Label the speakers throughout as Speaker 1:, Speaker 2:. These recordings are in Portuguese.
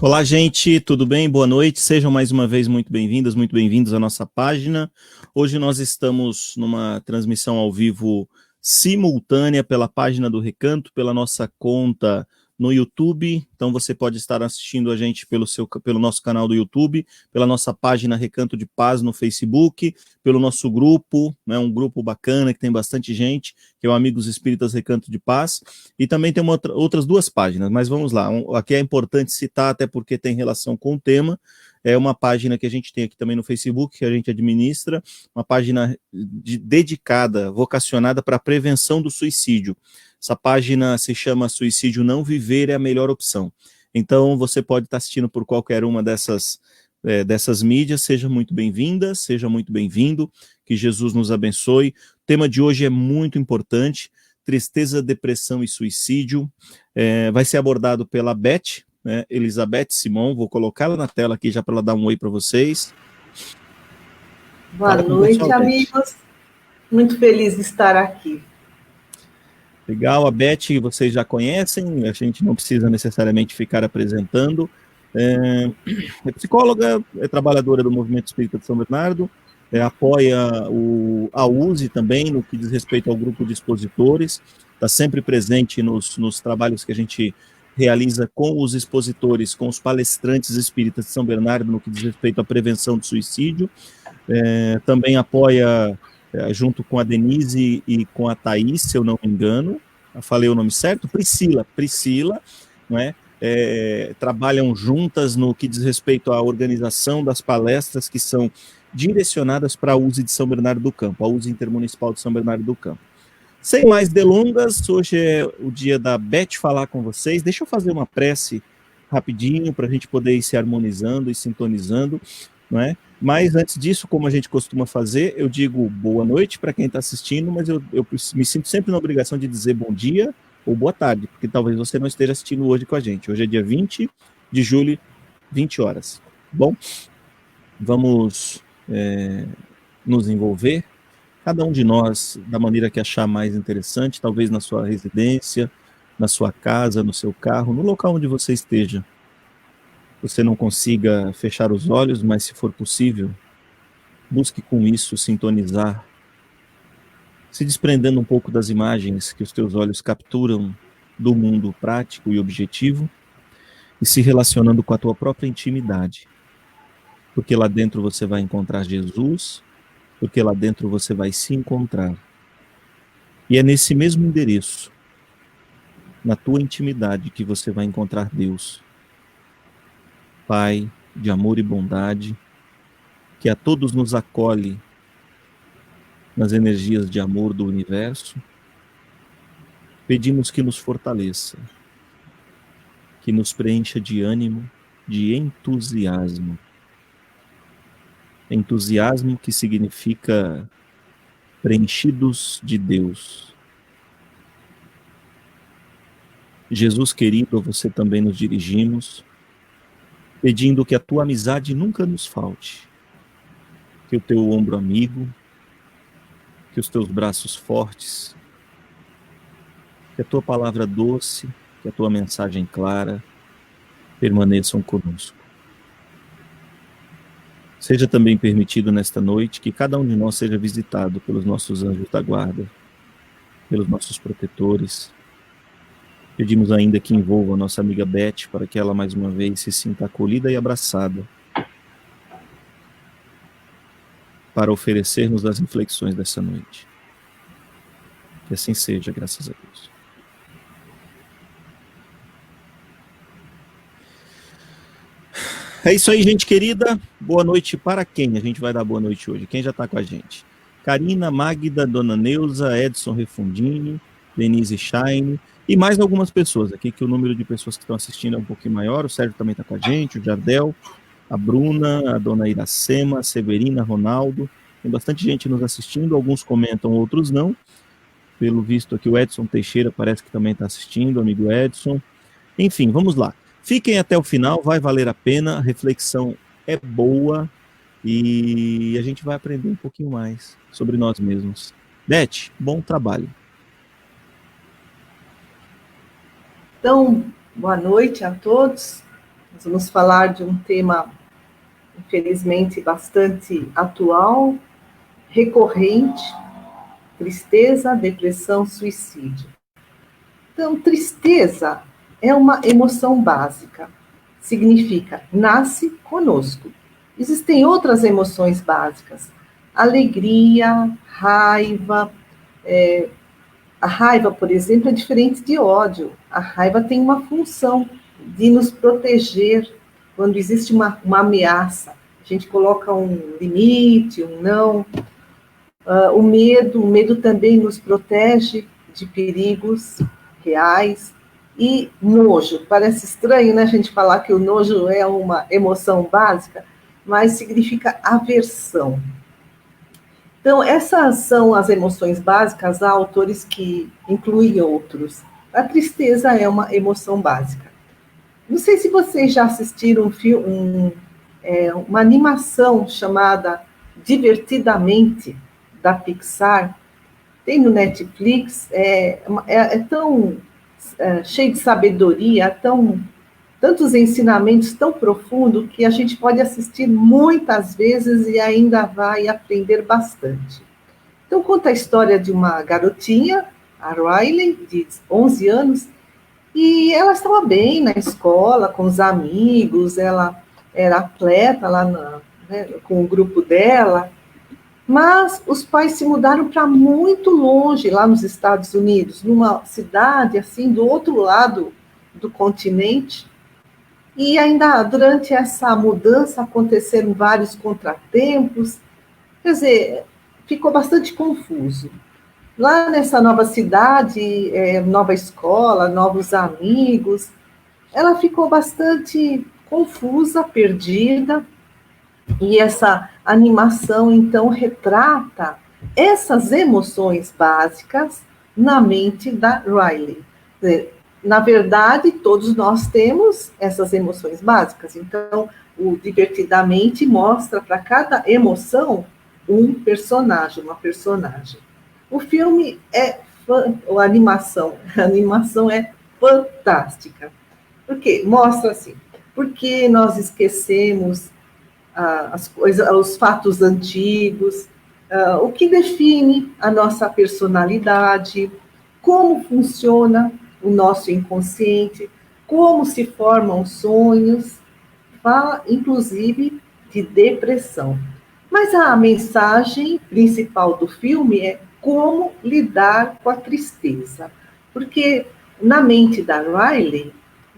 Speaker 1: Olá, gente, tudo bem? Boa noite. Sejam mais uma vez muito bem-vindas, muito bem-vindos à nossa página. Hoje nós estamos numa transmissão ao vivo simultânea pela página do Recanto, pela nossa conta no YouTube. Então você pode estar assistindo a gente pelo nosso canal do YouTube, pela nossa página Recanto de Paz no Facebook, pelo nosso grupo, né, um grupo bacana que tem bastante gente, que é o Amigos Espíritas Recanto de Paz, e também tem outras duas páginas, mas vamos lá, aqui é importante citar, até porque tem relação com o tema, é uma página que a gente tem aqui também no Facebook, que a gente administra, uma página dedicada, vocacionada para a prevenção do suicídio. Essa página se chama Suicídio Não Viver é a Melhor Opção. Então você pode estar assistindo por qualquer uma dessas mídias. Seja muito bem-vinda, seja muito bem-vindo, que Jesus nos abençoe. O tema de hoje é muito importante: tristeza, depressão e suicídio. Vai ser abordado pela Beth, né, Elizabeth Simon. Vou colocá-la na tela aqui já para ela dar um oi para vocês.
Speaker 2: Boa noite, pessoal, amigos. Muito feliz de estar aqui.
Speaker 1: Legal, a Beth vocês já conhecem, a gente não precisa necessariamente ficar apresentando. É psicóloga, é trabalhadora do Movimento Espírita de São Bernardo, apoia a USE também no que diz respeito ao grupo de expositores, está sempre presente nos trabalhos que a gente realiza com os expositores, com os palestrantes espíritas de São Bernardo no que diz respeito à prevenção do suicídio. Também apoia, junto com a Denise e com a Thaís, se eu não me engano, eu falei o nome certo? Priscila, não é? Trabalham juntas no que diz respeito à organização das palestras que são direcionadas para a USE de São Bernardo do Campo, a USE Intermunicipal de São Bernardo do Campo. Sem mais delongas, hoje é o dia da Beth falar com vocês. Deixa eu fazer uma prece rapidinho para a gente poder ir se harmonizando e sintonizando, não é? Mas antes disso, como a gente costuma fazer, eu digo boa noite para quem está assistindo, mas eu me sinto sempre na obrigação de dizer bom dia ou boa tarde, porque talvez você não esteja assistindo hoje com a gente. Hoje é dia 20 de julho, 20 horas. Bom, vamos nos envolver, cada um de nós, da maneira que achar mais interessante, talvez na sua residência, na sua casa, no seu carro, no local onde você esteja. Você não consiga fechar os olhos, mas se for possível, busque com isso sintonizar, se desprendendo um pouco das imagens que os teus olhos capturam do mundo prático e objetivo e se relacionando com a tua própria intimidade. Porque lá dentro você vai encontrar Jesus, porque lá dentro você vai se encontrar. E é nesse mesmo endereço, na tua intimidade, que você vai encontrar Deus, Pai de amor e bondade, que a todos nos acolhe nas energias de amor do universo. Pedimos que nos fortaleça, que nos preencha de ânimo, de entusiasmo. Entusiasmo que significa preenchidos de Deus. Jesus querido, a você também nos dirigimos, pedindo que a tua amizade nunca nos falte, que o teu ombro amigo, que os teus braços fortes, que a tua palavra doce, que a tua mensagem clara permaneçam conosco. Seja também permitido nesta noite que cada um de nós seja visitado pelos nossos anjos da guarda, pelos nossos protetores. Pedimos ainda que envolva a nossa amiga Beth, para que ela mais uma vez se sinta acolhida e abraçada, para oferecer-nos as reflexões dessa noite. Que assim seja, graças a Deus. É isso aí, gente querida. Boa noite para quem? A gente vai dar boa noite hoje. Quem já está com a gente? Karina, Magda, Dona Neuza, Edson Refundini, Denise Shine e mais algumas pessoas aqui, que o número de pessoas que estão assistindo é um pouquinho maior. O Sérgio também está com a gente, o Jardel, a Bruna, a Dona Iracema, a Severina, Ronaldo. Tem bastante gente nos assistindo, alguns comentam, outros não. Pelo visto aqui o Edson Teixeira parece que também está assistindo, amigo Edson. Enfim, vamos lá. Fiquem até o final, vai valer a pena, a reflexão é boa e a gente vai aprender um pouquinho mais sobre nós mesmos. Beth, bom trabalho.
Speaker 2: Então, boa noite a todos. Nós vamos falar de um tema, infelizmente, bastante atual, recorrente: tristeza, depressão, suicídio. Então, tristeza é uma emoção básica. Significa, nasce conosco. Existem outras emoções básicas: alegria, raiva. A raiva, por exemplo, é diferente de ódio. A raiva tem uma função de nos proteger quando existe uma ameaça. A gente coloca um limite, um não. O medo também nos protege de perigos reais. E nojo, parece estranho, né, a gente falar que o nojo é uma emoção básica, mas significa aversão. Então, essas são as emoções básicas. Há autores que incluem outros. A tristeza é uma emoção básica. Não sei se vocês já assistiram uma animação chamada Divertidamente, da Pixar. Tem no Netflix, é tão cheio de sabedoria, tantos ensinamentos tão profundos, que a gente pode assistir muitas vezes e ainda vai aprender bastante. Então, conta a história de uma garotinha, a Riley, de 11 anos, e ela estava bem na escola, com os amigos, ela era atleta lá com o grupo dela, mas os pais se mudaram para muito longe, lá nos Estados Unidos, numa cidade assim do outro lado do continente. E ainda durante essa mudança aconteceram vários contratempos. Quer dizer, ficou bastante confuso. Lá nessa nova cidade, nova escola, novos amigos, ela ficou bastante confusa, perdida. E essa animação, então, retrata essas emoções básicas na mente da Riley. Na verdade, todos nós temos essas emoções básicas. Então, o Divertidamente mostra para cada emoção um personagem, uma personagem. O filme a animação é fantástica. Por quê? Mostra assim, porque nós esquecemos as coisas, os fatos antigos, o que define a nossa personalidade, como funciona o nosso inconsciente, como se formam os sonhos. Fala, inclusive, de depressão. Mas a mensagem principal do filme é como lidar com a tristeza. Porque na mente da Riley,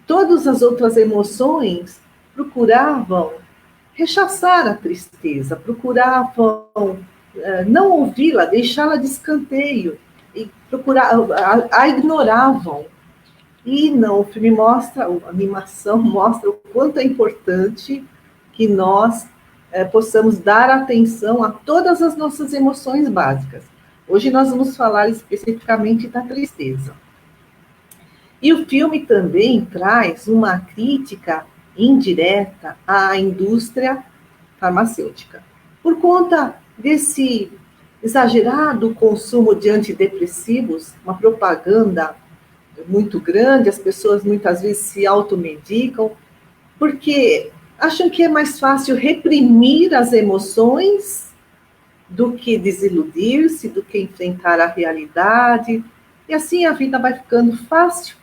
Speaker 2: todas as outras emoções procuravam rechaçar a tristeza, procuravam não ouvi-la, deixá-la de escanteio, e a ignoravam. E não, o filme mostra, a animação mostra o quanto é importante que nós possamos dar atenção a todas as nossas emoções básicas. Hoje nós vamos falar especificamente da tristeza. E o filme também traz uma crítica indireta à indústria farmacêutica. Por conta desse exagerado consumo de antidepressivos, uma propaganda muito grande, as pessoas muitas vezes se automedicam, porque acham que é mais fácil reprimir as emoções do que desiludir-se, do que enfrentar a realidade, e assim a vida vai ficando fácil,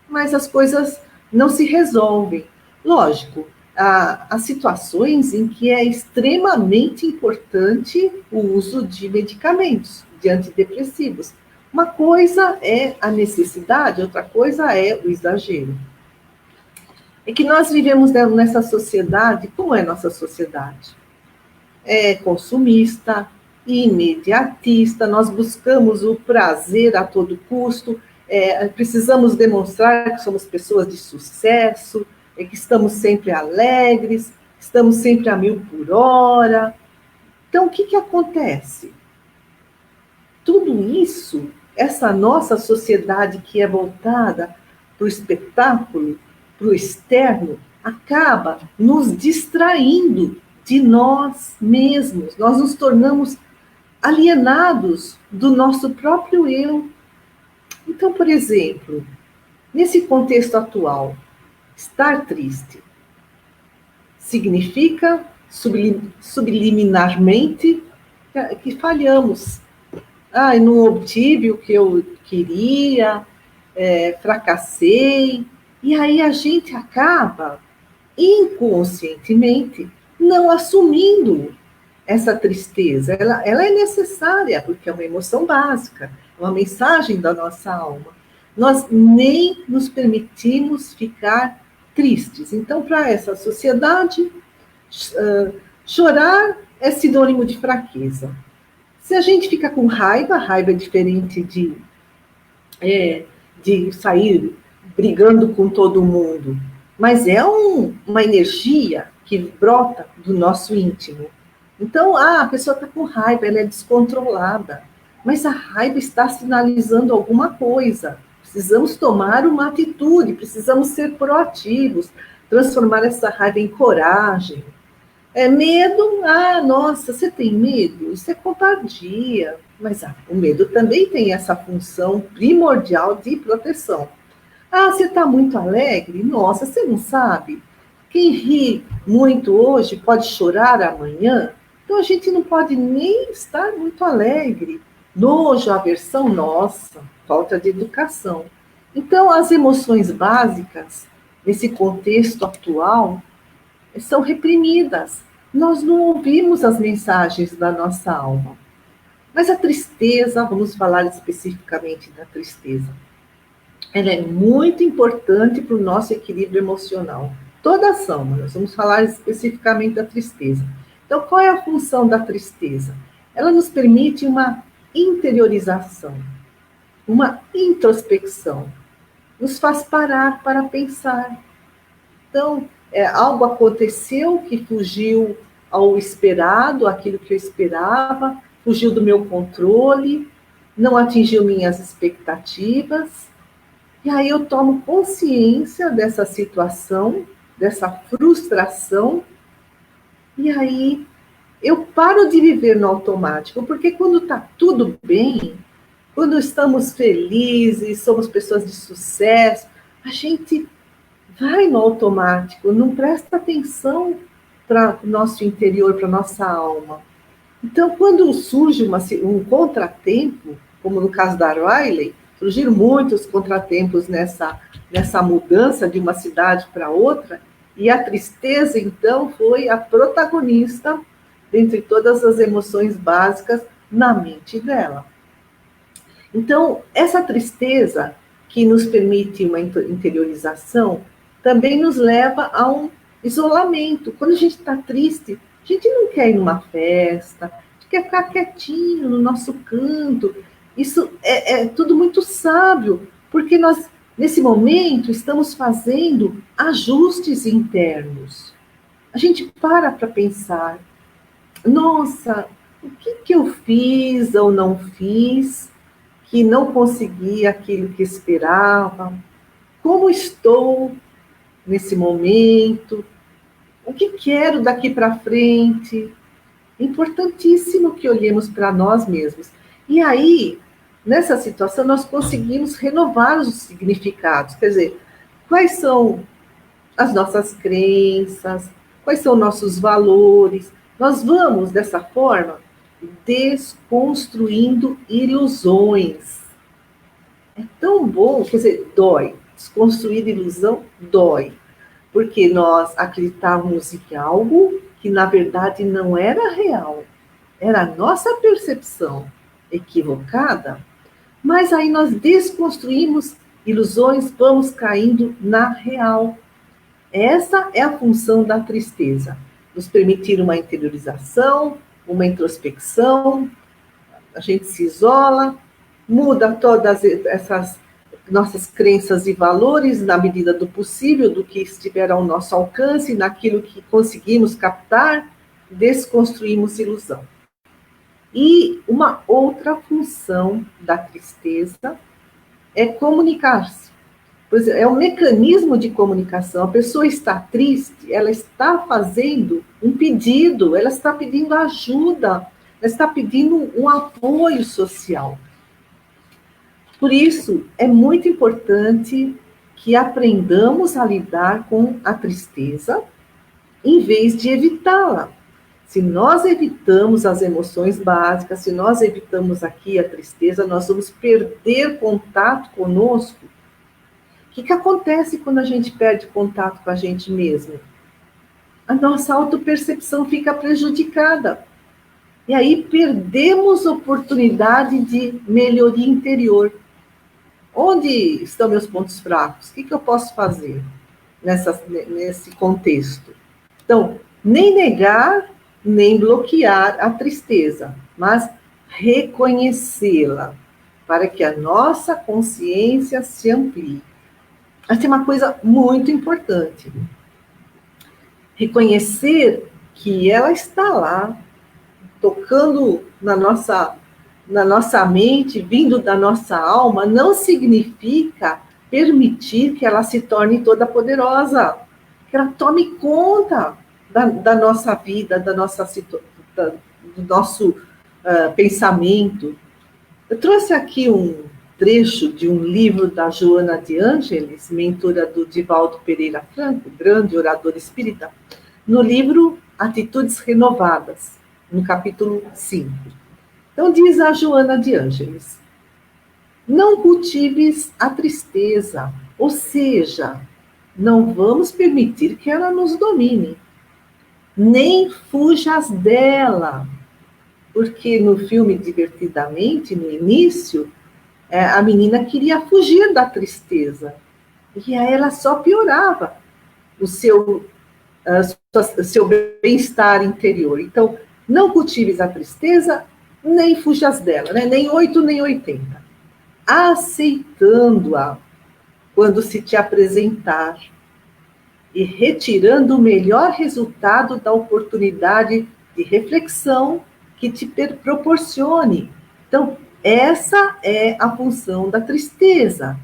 Speaker 2: mas as coisas não se resolvem. Lógico, há situações em que é extremamente importante o uso de medicamentos, de antidepressivos. Uma coisa é a necessidade, outra coisa é o exagero. É que nós vivemos nessa sociedade, como é nossa sociedade? É consumista, imediatista, nós buscamos o prazer a todo custo, precisamos demonstrar que somos pessoas de sucesso, que estamos sempre alegres, estamos sempre a 1000 por hora. Então, o que acontece? Tudo isso, essa nossa sociedade que é voltada para o espetáculo, para o externo, acaba nos distraindo de nós mesmos. Nós nos tornamos alienados do nosso próprio eu. Então, por exemplo, nesse contexto atual, estar triste significa subliminarmente que falhamos. Eu não obtive o que eu queria, fracassei. E aí a gente acaba, inconscientemente, não assumindo essa tristeza. Ela é necessária, porque é uma emoção básica, é uma mensagem da nossa alma. Nós nem nos permitimos ficar tristes. Então, para essa sociedade, chorar é sinônimo de fraqueza. Se a gente fica com raiva é diferente de sair brigando com todo mundo, mas é uma energia que brota do nosso íntimo. Então, a pessoa está com raiva, ela é descontrolada, mas a raiva está sinalizando alguma coisa. Precisamos tomar uma atitude, precisamos ser proativos, transformar essa raiva em coragem. Medo, nossa, você tem medo? Isso é covardia. Mas o medo também tem essa função primordial de proteção. Você está muito alegre? Nossa, você não sabe? Quem ri muito hoje pode chorar amanhã. Então a gente não pode nem estar muito alegre. Nojo, aversão, nossa, falta de educação. Então as emoções básicas, nesse contexto atual, são reprimidas. Nós não ouvimos as mensagens da nossa alma. Mas a tristeza, vamos falar especificamente da tristeza, ela é muito importante para o nosso equilíbrio emocional. Toda ação, mas nós vamos falar especificamente da tristeza. Então, qual é a função da tristeza? Ela nos permite uma interiorização, uma introspecção, nos faz parar para pensar. Então, algo aconteceu que fugiu ao esperado, aquilo que eu esperava, fugiu do meu controle, não atingiu minhas expectativas. E aí eu tomo consciência dessa situação, dessa frustração, e aí eu paro de viver no automático, porque quando está tudo bem, quando estamos felizes, somos pessoas de sucesso, a gente vai no automático, não presta atenção para o nosso interior, para a nossa alma. Então, quando surge um contratempo, como no caso da Riley, surgiram muitos contratempos nessa mudança de uma cidade para outra, e a tristeza, então, foi a protagonista dentre todas as emoções básicas na mente dela. Então, essa tristeza que nos permite uma interiorização também nos leva a um isolamento. Quando a gente está triste, a gente não quer ir numa festa, a gente quer ficar quietinho no nosso canto. Isso é tudo muito sábio, porque nós, nesse momento, estamos fazendo ajustes internos. A gente para pensar, nossa, o que eu fiz ou não fiz, que não consegui aquilo que esperava? Como estou nesse momento? O que quero daqui para frente? É importantíssimo que olhemos para nós mesmos. E aí, nessa situação, nós conseguimos renovar os significados. Quer dizer, quais são as nossas crenças, quais são nossos valores. Nós vamos, dessa forma, desconstruindo ilusões. É tão bom, quer dizer, dói. Desconstruir ilusão dói. Porque nós acreditávamos em algo que, na verdade, não era real. Era a nossa percepção equivocada. Mas aí nós desconstruímos ilusões, vamos caindo na real. Essa é a função da tristeza. Nos permitir uma interiorização, uma introspecção. A gente se isola, muda todas essas nossas crenças e valores na medida do possível, do que estiver ao nosso alcance, naquilo que conseguimos captar, desconstruímos ilusão. E uma outra função da tristeza é comunicar-se. Pois é um mecanismo de comunicação. A pessoa está triste, ela está fazendo um pedido, ela está pedindo ajuda, ela está pedindo um apoio social. Por isso, é muito importante que aprendamos a lidar com a tristeza em vez de evitá-la. Se nós evitamos as emoções básicas, se nós evitamos aqui a tristeza, nós vamos perder contato conosco. O que acontece quando a gente perde contato com a gente mesmo? A nossa autopercepção fica prejudicada. E aí perdemos oportunidade de melhoria interior. Onde estão meus pontos fracos? O que eu posso fazer nesse contexto? Então, nem negar, nem bloquear a tristeza, mas reconhecê-la, para que a nossa consciência se amplie. Essa é uma coisa muito importante. Reconhecer que ela está lá, tocando na nossa mente, vindo da nossa alma, não significa permitir que ela se torne toda poderosa, que ela tome conta da nossa vida, do nosso pensamento. Eu trouxe aqui um trecho de um livro da Joana de Ângeles, mentora do Divaldo Pereira Franco, grande orador espírita, no livro Atitudes Renovadas, no capítulo 5. Então, diz a Joana de Ângeles: não cultives a tristeza, ou seja, não vamos permitir que ela nos domine, nem fujas dela, porque no filme Divertidamente, no início, a menina queria fugir da tristeza, e aí ela só piorava o seu bem-estar interior. Então, não cultives a tristeza, nem fujas dela, né? Nem 8, nem 80. Aceitando-a quando se te apresentar e retirando o melhor resultado da oportunidade de reflexão que te proporcione. Então, essa é a função da tristeza,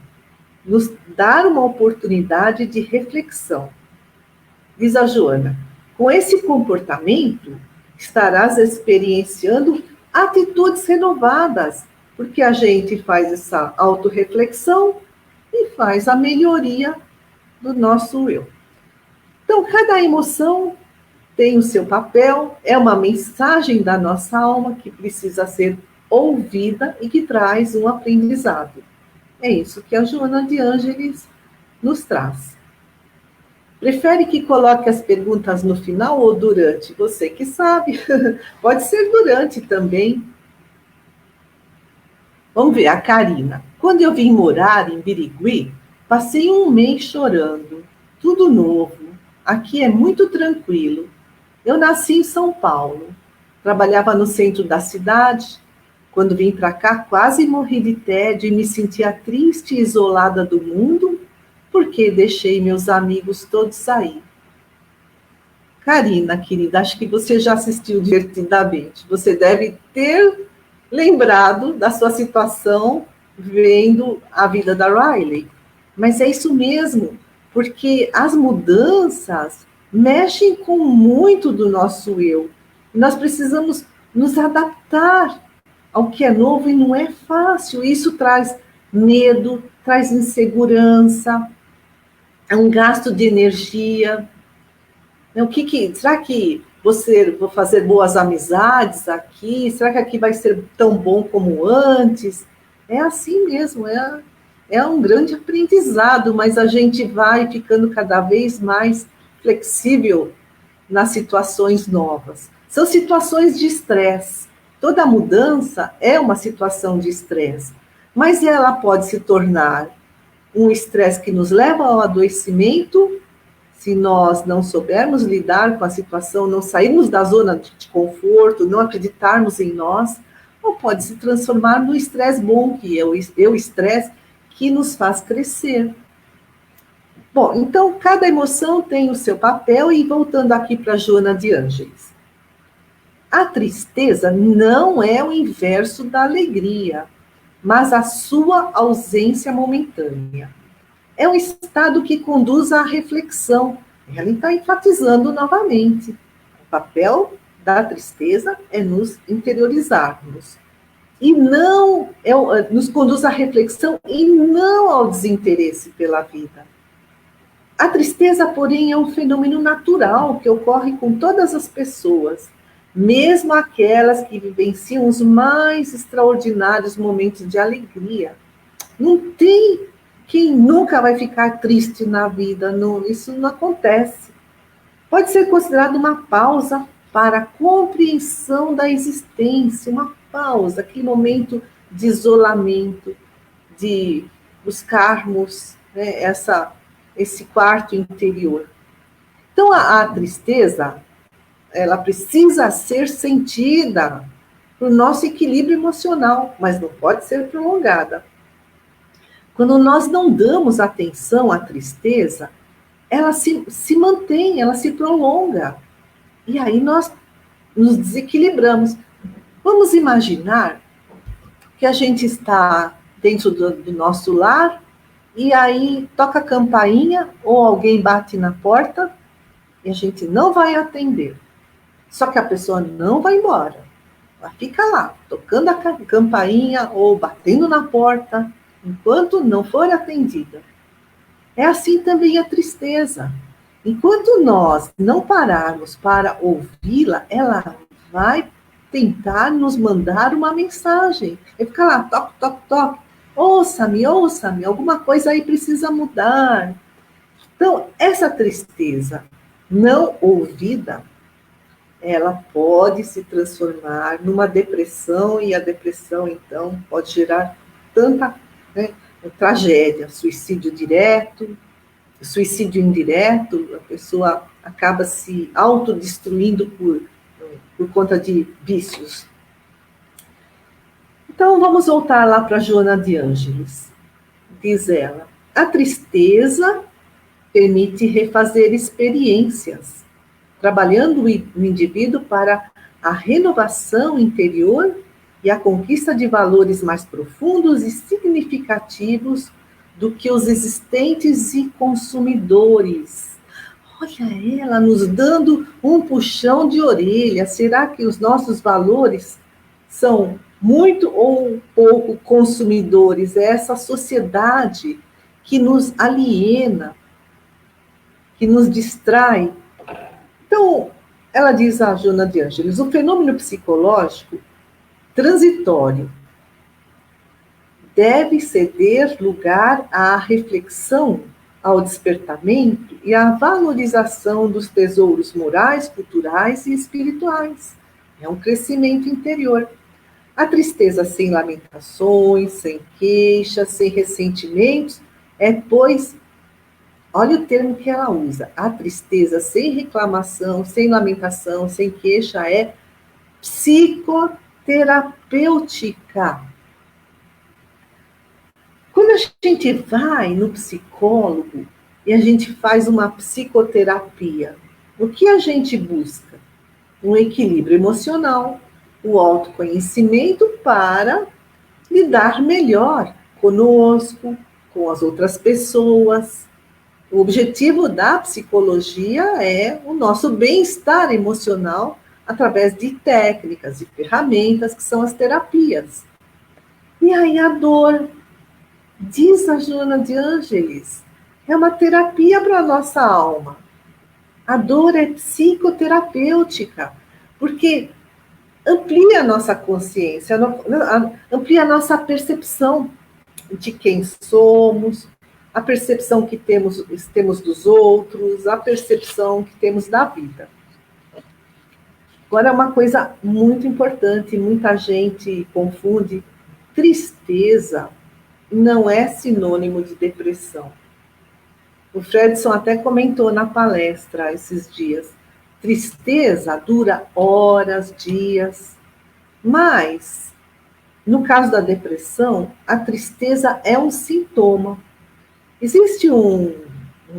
Speaker 2: nos dar uma oportunidade de reflexão. Diz a Joana: com esse comportamento, estarás experienciando atitudes renovadas, porque a gente faz essa autorreflexão e faz a melhoria do nosso eu. Então, cada emoção tem o seu papel, é uma mensagem da nossa alma que precisa ser ouvida e que traz um aprendizado. É isso que a Joana de Ângeles nos traz. Prefere que coloque as perguntas no final ou durante? Você que sabe. Pode ser durante também. Vamos ver, a Karina. Quando eu vim morar em Birigui, passei um mês chorando. Tudo novo. Aqui é muito tranquilo. Eu nasci em São Paulo. Trabalhava no centro da cidade. Quando vim para cá, quase morri de tédio e me sentia triste e isolada do mundo, porque deixei meus amigos todos aí. Karina, querida, acho que você já assistiu Divertidamente. Você deve ter lembrado da sua situação vendo a vida da Riley. Mas é isso mesmo, porque as mudanças mexem com muito do nosso eu. Nós precisamos nos adaptar ao que é novo e não é fácil. Isso traz medo, traz insegurança, é um gasto de energia. Será que vou fazer boas amizades aqui? Será que aqui vai ser tão bom como antes? É assim mesmo, é um grande aprendizado, mas a gente vai ficando cada vez mais flexível nas situações novas. São situações de estresse. Toda mudança é uma situação de estresse, mas ela pode se tornar um estresse que nos leva ao adoecimento, se nós não soubermos lidar com a situação, não sairmos da zona de conforto, não acreditarmos em nós, ou pode se transformar no estresse bom, que é o estresse que nos faz crescer. Bom, então, cada emoção tem o seu papel, e voltando aqui para Joana de Ângeles. A tristeza não é o inverso da alegria, mas a sua ausência momentânea. É um estado que conduz à reflexão. Ela está enfatizando novamente. O papel da tristeza é nos interiorizarmos. E não nos conduz à reflexão e não ao desinteresse pela vida. A tristeza, porém, é um fenômeno natural que ocorre com todas as pessoas, mesmo aquelas que vivenciam os mais extraordinários momentos de alegria. Não tem quem nunca vai ficar triste na vida, não, isso não acontece. Pode ser considerado uma pausa para a compreensão da existência, uma pausa, aquele momento de isolamento, de buscarmos, né, esse quarto interior. Então, a tristeza, ela precisa ser sentida para o nosso equilíbrio emocional, mas não pode ser prolongada. Quando nós não damos atenção à tristeza, ela se mantém, ela se prolonga. E aí nós nos desequilibramos. Vamos imaginar que a gente está dentro do nosso lar e aí toca a campainha ou alguém bate na porta e a gente não vai atender. Só que a pessoa não vai embora. Ela fica lá, tocando a campainha ou batendo na porta, enquanto não for atendida. É assim também a tristeza. Enquanto nós não pararmos para ouvi-la, ela vai tentar nos mandar uma mensagem. É ficar lá, toque, toque, toque. Ouça-me, ouça-me, alguma coisa aí precisa mudar. Então, essa tristeza não ouvida, ela pode se transformar numa depressão, e a depressão, então, pode gerar tanta, né, tragédia, suicídio direto, suicídio indireto, a pessoa acaba se autodestruindo por conta de vícios. Então, vamos voltar lá para Joana de Ângeles. Diz ela, a tristeza permite refazer experiências, trabalhando o indivíduo para a renovação interior e a conquista de valores mais profundos e significativos do que os existentes e consumidores. Olha ela nos dando um puxão de orelha. Será que os nossos valores são muito ou pouco consumidores? É essa sociedade que nos aliena, que nos distrai. Então, ela diz a Joana de Ângeles, o fenômeno psicológico transitório deve ceder lugar à reflexão, ao despertamento e à valorização dos tesouros morais, culturais e espirituais. É um crescimento interior. A tristeza sem lamentações, sem queixas, sem ressentimentos, pois, olha o termo que ela usa, a tristeza sem reclamação, sem lamentação, sem queixa, é psicoterapêutica. Quando a gente vai no psicólogo e a gente faz uma psicoterapia, o que a gente busca? Um equilíbrio emocional, o autoconhecimento para lidar melhor conosco, com as outras pessoas. O objetivo da psicologia é o nosso bem-estar emocional através de técnicas e ferramentas que são as terapias. E aí a dor, diz a Joana de Ângeles, é uma terapia para a nossa alma. A dor é psicoterapêutica, porque amplia a nossa consciência, amplia a nossa percepção de quem somos, a percepção que temos dos outros, a percepção que temos da vida. Agora, uma coisa muito importante, muita gente confunde, tristeza não é sinônimo de depressão. O Fredson até comentou na palestra esses dias. Tristeza dura horas, dias, mas, no caso da depressão, a tristeza é um sintoma. Existe um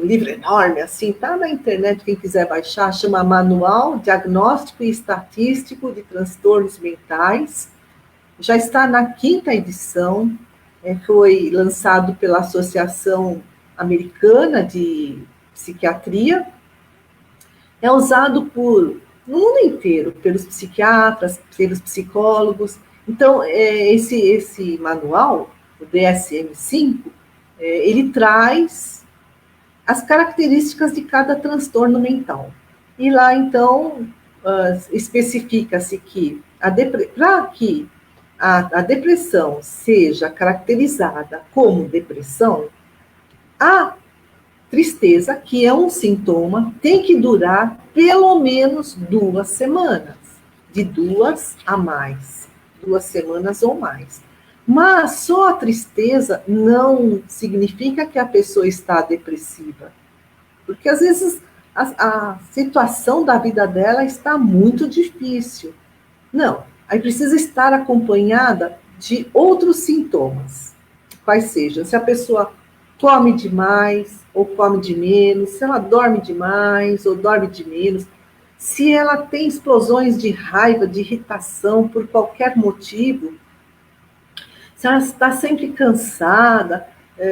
Speaker 2: livro enorme, assim, tá na internet, quem quiser baixar, chama Manual Diagnóstico e Estatístico de Transtornos Mentais. Já está na 5ª edição, foi lançado pela Associação Americana de Psiquiatria. É usado no mundo inteiro, pelos psiquiatras, pelos psicólogos. Então, esse manual, o DSM-5, ele traz as características de cada transtorno mental. E lá, então, especifica-se que para que a depressão seja caracterizada como depressão, a tristeza, que é um sintoma, tem que durar pelo menos 2 semanas, de 2 a mais, 2 semanas ou mais. Mas só a tristeza não significa que a pessoa está depressiva, porque às vezes a situação da vida dela está muito difícil. Não, aí precisa estar acompanhada de outros sintomas, quais sejam, se a pessoa come demais ou come de menos, se ela dorme demais ou dorme de menos, se ela tem explosões de raiva, de irritação por qualquer motivo, se ela está sempre cansada,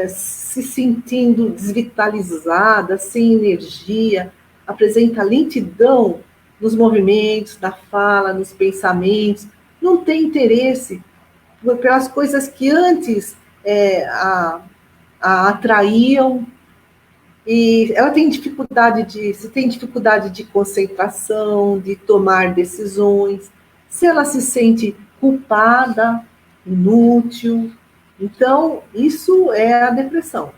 Speaker 2: se sentindo desvitalizada, sem energia, apresenta lentidão nos movimentos, na fala, nos pensamentos, não tem interesse pelas coisas que antes a atraíam, e ela tem se tem dificuldade de concentração, de tomar decisões, se ela se sente culpada, inútil. Então, isso é a depressão,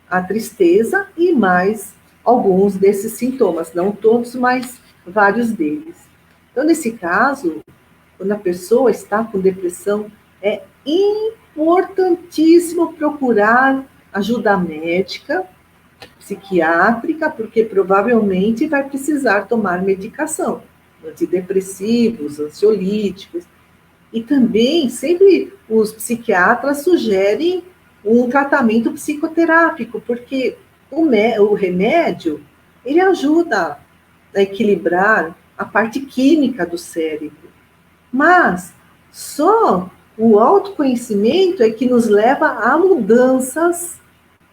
Speaker 2: a tristeza e mais alguns desses sintomas, não todos, mas vários deles. Então, nesse caso, quando a pessoa está com depressão, é importantíssimo procurar ajuda médica, psiquiátrica, porque provavelmente vai precisar tomar medicação, antidepressivos, ansiolíticos, e também sempre os psiquiatras sugerem um tratamento psicoterápico, porque o remédio, ele ajuda a equilibrar a parte química do cérebro, mas só o autoconhecimento é que nos leva a mudanças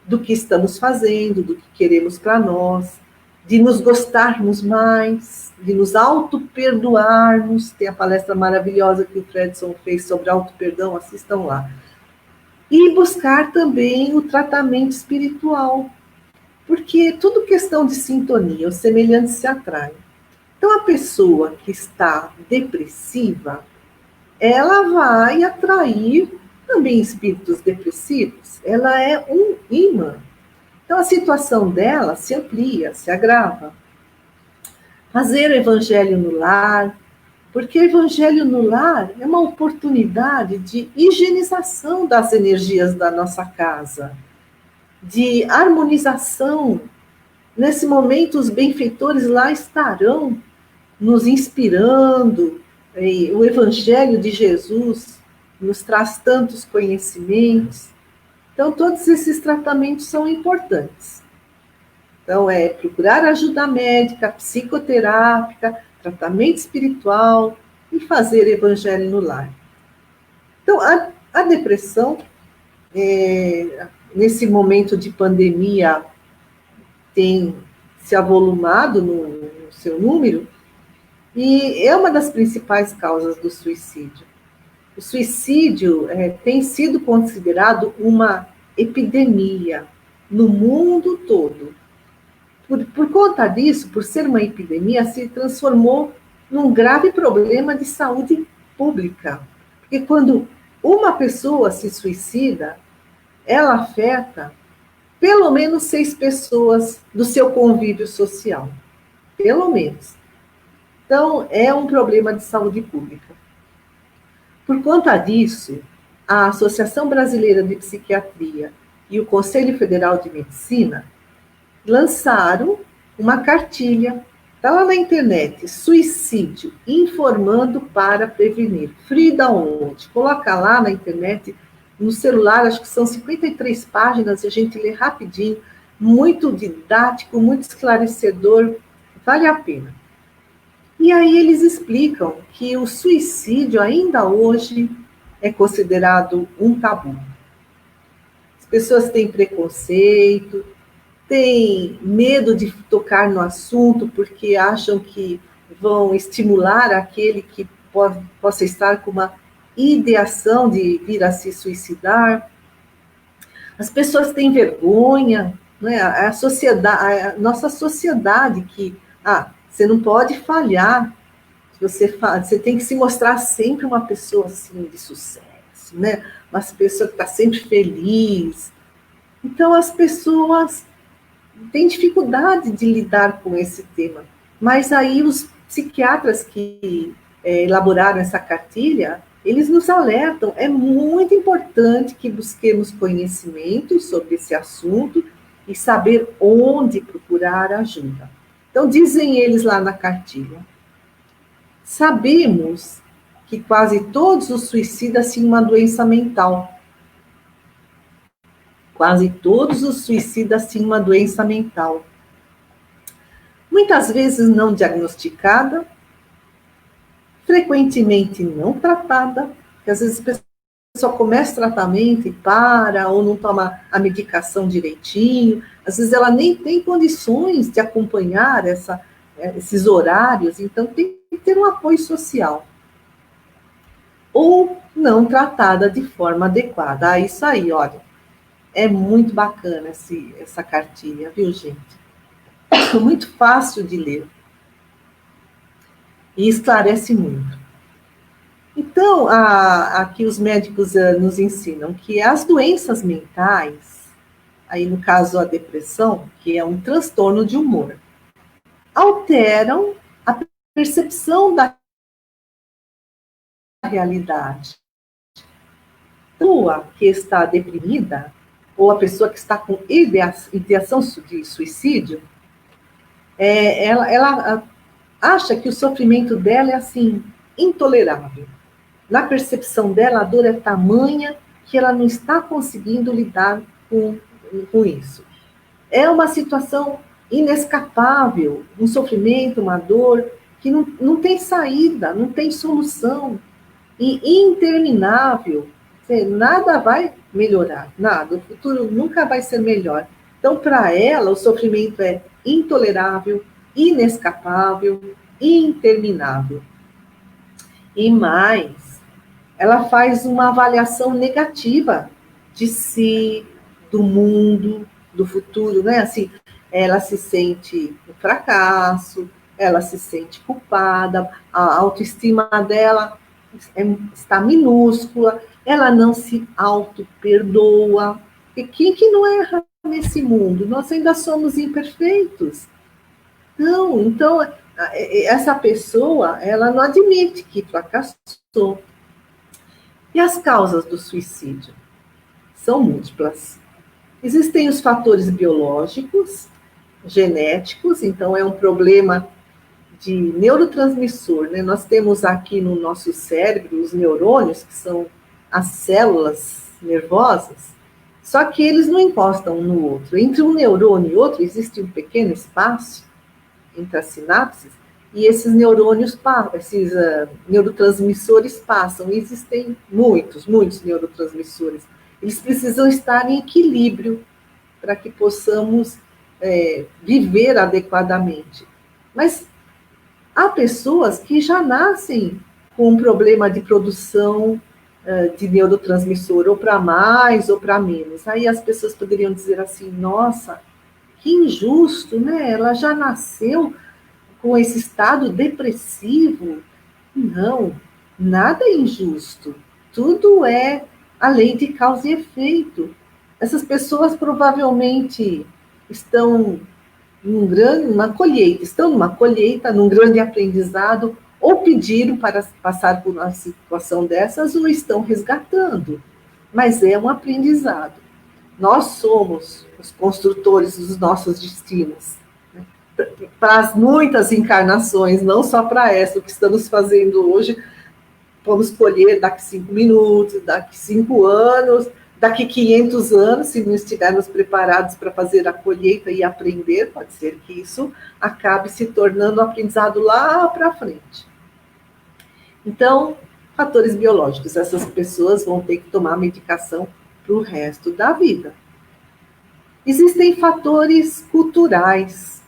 Speaker 2: do que estamos fazendo, do que queremos para nós, de nos gostarmos mais, de nos auto-perdoarmos. Tem a palestra maravilhosa que o Fredson fez sobre auto-perdão, assistam lá. E buscar também o tratamento espiritual, porque tudo questão de sintonia, os semelhantes se atraem. Então, a pessoa que está depressiva, ela vai atrair também espíritos depressivos, ela é um imã. Então, a situação dela se amplia, se agrava. Fazer o evangelho no lar, porque o evangelho no lar é uma oportunidade de higienização das energias da nossa casa, de harmonização. Nesse momento, os benfeitores lá estarão nos inspirando. O evangelho de Jesus nos traz tantos conhecimentos. Então, todos esses tratamentos são importantes. Então, é procurar ajuda médica, psicoterápica, tratamento espiritual e fazer evangelho no lar. Então, a depressão, nesse momento de pandemia, tem se avolumado no seu número, e é uma das principais causas do suicídio. O suicídio tem sido considerado uma epidemia no mundo todo. Por conta disso, por ser uma epidemia, se transformou num grave problema de saúde pública. Porque quando uma pessoa se suicida, ela afeta pelo menos 6 pessoas do seu convívio social. Pelo menos. Então, é um problema de saúde pública. Por conta disso, a Associação Brasileira de Psiquiatria e o Conselho Federal de Medicina lançaram uma cartilha, está lá na internet, Suicídio, informando para prevenir. Free download, coloca lá na internet, no celular, acho que são 53 páginas, a gente lê rapidinho, muito didático, muito esclarecedor, vale a pena. E aí eles explicam que o suicídio ainda hoje é considerado um tabu. As pessoas têm preconceito, têm medo de tocar no assunto porque acham que vão estimular aquele que possa estar com uma ideação de vir a se suicidar. As pessoas têm vergonha né? A sociedade, a nossa sociedade que, você não pode falhar, você tem que se mostrar sempre uma pessoa assim de sucesso, né? Uma pessoa que está sempre feliz. Então as pessoas têm dificuldade de lidar com esse tema. Mas aí os psiquiatras que elaboraram essa cartilha, eles nos alertam, é muito importante que busquemos conhecimento sobre esse assunto e saber onde procurar ajuda. Então, dizem eles lá na cartilha, sabemos que quase todos os suicidas têm uma doença mental. Quase todos os suicidas têm uma doença mental. Muitas vezes não diagnosticada, frequentemente não tratada, porque às vezes a pessoa começa o tratamento e para, ou não toma a medicação direitinho, às vezes ela nem tem condições de acompanhar esses horários, então tem que ter um apoio social. Ou não tratada de forma adequada. Isso aí, olha, é muito bacana essa cartilha, viu, gente? Muito fácil de ler. E esclarece muito. Então, aqui os médicos nos ensinam que as doenças mentais, aí no caso a depressão, que é um transtorno de humor, alteram a percepção da realidade. A pessoa que está deprimida, ou a pessoa que está com ideação de suicídio, ela acha que o sofrimento dela é assim, intolerável. Na percepção dela, a dor é tamanha que ela não está conseguindo lidar com isso. É uma situação inescapável, um sofrimento, uma dor que não tem saída, não tem solução, e interminável. Nada vai melhorar, nada, o futuro nunca vai ser melhor. Então, para ela, o sofrimento é intolerável, inescapável, interminável. E mais, ela faz uma avaliação negativa de si, do mundo, do futuro, né? Assim, ela se sente um fracasso, ela se sente culpada, a autoestima dela está minúscula, ela não se auto-perdoa. E quem que não erra nesse mundo? Nós ainda somos imperfeitos. Não, então, essa pessoa, ela não admite que fracassou. E as causas do suicídio? São múltiplas. Existem os fatores biológicos, genéticos, então é um problema de neurotransmissor, né? Nós temos aqui no nosso cérebro os neurônios, que são as células nervosas, só que eles não encostam um no outro. Entre um neurônio e outro existe um pequeno espaço entre as sinapses, e esses neurônios, esses neurotransmissores passam. E existem muitos neurotransmissores. Eles precisam estar em equilíbrio para que possamos viver adequadamente. Mas há pessoas que já nascem com um problema de produção de neurotransmissor, ou para mais ou para menos. Aí as pessoas poderiam dizer assim, nossa, que injusto, né? Ela já nasceu com esse estado depressivo. Não, nada é injusto. Tudo é a lei de causa e efeito. Essas pessoas provavelmente estão numa colheita, num grande aprendizado, ou pediram para passar por uma situação dessas, ou estão resgatando. Mas é um aprendizado. Nós somos os construtores dos nossos destinos. Para as muitas encarnações, não só para essa, o que estamos fazendo hoje, vamos colher daqui 5 minutos, daqui 5 anos, daqui 500 anos, se não estivermos preparados para fazer a colheita e aprender, pode ser que isso acabe se tornando um aprendizado lá para frente. Então, fatores biológicos, essas pessoas vão ter que tomar medicação para o resto da vida. Existem fatores culturais.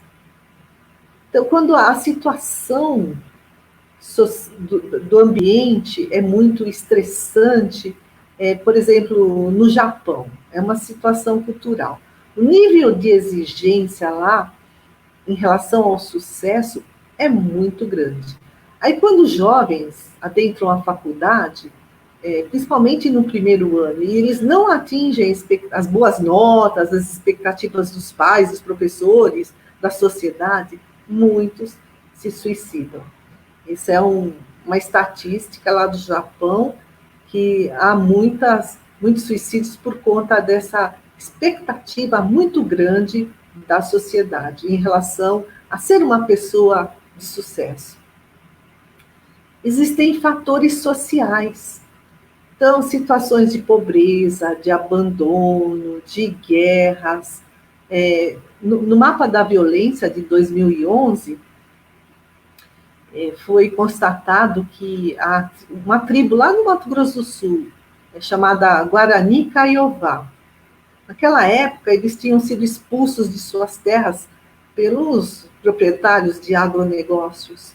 Speaker 2: Então, quando a situação do ambiente é muito estressante, por exemplo, no Japão, é uma situação cultural. O nível de exigência lá, em relação ao sucesso, é muito grande. Aí, quando os jovens adentram a faculdade, principalmente no primeiro ano, e eles não atingem as boas notas, as expectativas dos pais, dos professores, da sociedade, muitos se suicidam. Isso é uma estatística lá do Japão, que há muitos suicídios por conta dessa expectativa muito grande da sociedade em relação a ser uma pessoa de sucesso. Existem fatores sociais. Então, situações de pobreza, de abandono, de guerras. No mapa da violência de 2011, foi constatado que uma tribo lá no Mato Grosso do Sul, chamada Guarani Kaiowá, naquela época eles tinham sido expulsos de suas terras pelos proprietários de agronegócios.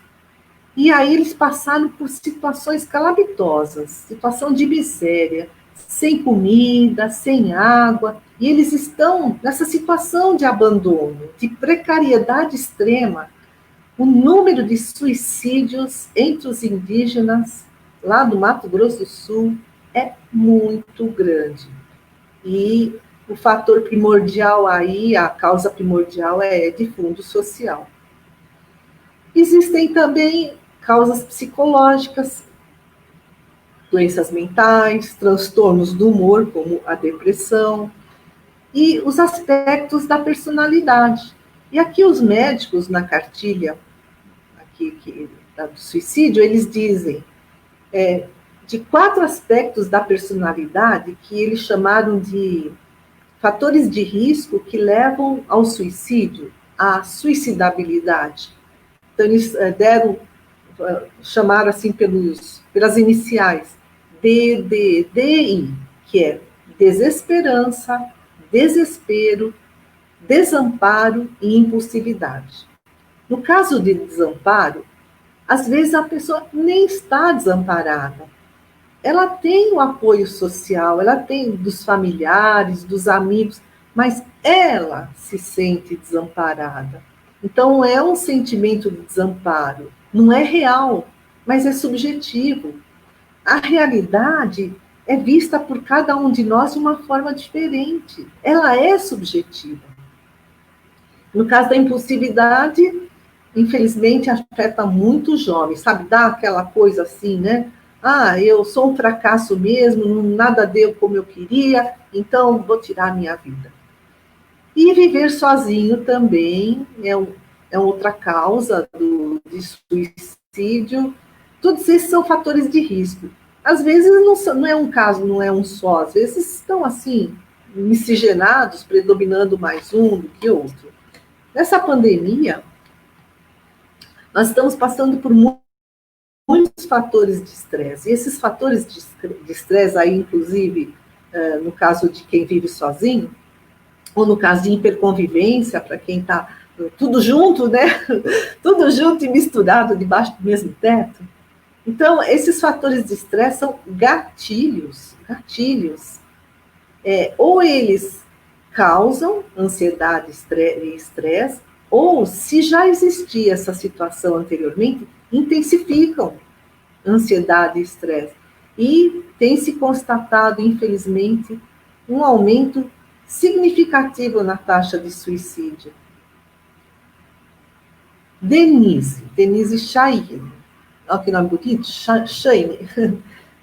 Speaker 2: E aí eles passaram por situações calamitosas, situação de miséria, sem comida, sem água, e eles estão nessa situação de abandono, de precariedade extrema. O número de suicídios entre os indígenas lá do Mato Grosso do Sul é muito grande. E o fator primordial aí, a causa primordial é de fundo social. Existem também causas psicológicas, doenças mentais, transtornos do humor, como a depressão, e os aspectos da personalidade. E aqui os médicos, na cartilha do suicídio, eles dizem de 4 aspectos da personalidade que eles chamaram de fatores de risco que levam ao suicídio, à suicidabilidade. Então, eles chamaram assim pelas iniciais, DDDI, que é desesperança, desespero, desamparo e impulsividade. No caso de desamparo, às vezes a pessoa nem está desamparada. Ela tem o apoio social, ela tem dos familiares, dos amigos, mas ela se sente desamparada. Então, é um sentimento de desamparo. Não é real, mas é subjetivo. A realidade é vista por cada um de nós de uma forma diferente. Ela é subjetiva. No caso da impulsividade, infelizmente, afeta muito os jovens, sabe? Dá aquela coisa assim, né? Eu sou um fracasso mesmo, nada deu como eu queria, então vou tirar a minha vida. E viver sozinho também é outra causa de suicídio. Todos esses são fatores de risco. Às vezes não é um caso, não é um só, às vezes estão assim, miscigenados, predominando mais um do que outro. Nessa pandemia, nós estamos passando por muitos fatores de estresse. E esses fatores de estresse aí, inclusive, no caso de quem vive sozinho, ou no caso de hiperconvivência, para quem está tudo junto, né? Tudo junto e misturado debaixo do mesmo teto. Então, esses fatores de estresse são gatilhos. Ou eles causam ansiedade e estresse, ou, se já existia essa situação anteriormente, intensificam ansiedade e estresse. E tem se constatado, infelizmente, um aumento significativo na taxa de suicídio. Denise Chaine, olha que nome bonito, Chaine.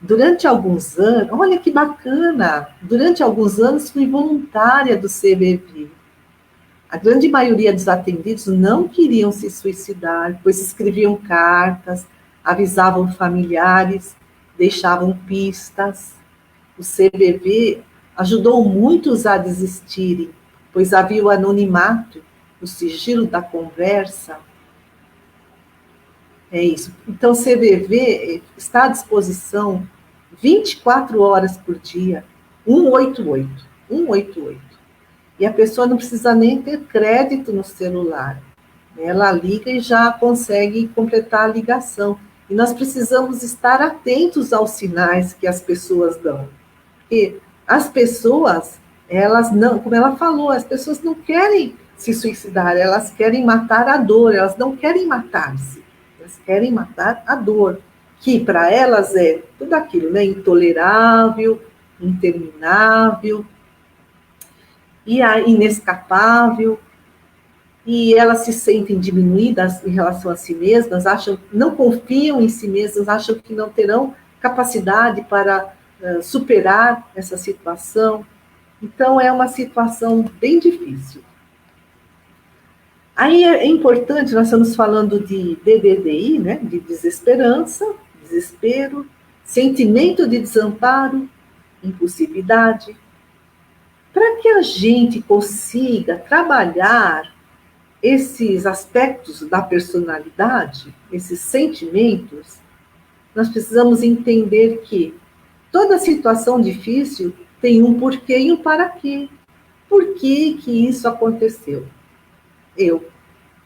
Speaker 2: Durante alguns anos, olha que bacana, durante alguns anos fui voluntária do CVV. A grande maioria dos atendidos não queriam se suicidar, pois escreviam cartas, avisavam familiares, deixavam pistas. O CVV ajudou muitos a desistirem, pois havia o anonimato, o sigilo da conversa. É isso. Então, o CVV está à disposição 24 horas por dia, 188. E a pessoa não precisa nem ter crédito no celular. Ela liga e já consegue completar a ligação. E nós precisamos estar atentos aos sinais que as pessoas dão. Porque as pessoas, elas não, como ela falou, as pessoas não querem se suicidar, elas querem matar a dor, elas não querem matar-se, elas querem matar a dor, que para elas é tudo aquilo, né? Intolerável, interminável, e inescapável, e elas se sentem diminuídas em relação a si mesmas, acham, não confiam em si mesmas, acham que não terão capacidade para superar essa situação. Então, é uma situação bem difícil. Aí é importante, nós estamos falando de DDDI, né, de desesperança, desespero, sentimento de desamparo, impulsividade. Para que a gente consiga trabalhar esses aspectos da personalidade, esses sentimentos, nós precisamos entender que toda situação difícil tem um porquê e um para quê. Por que que isso aconteceu? Eu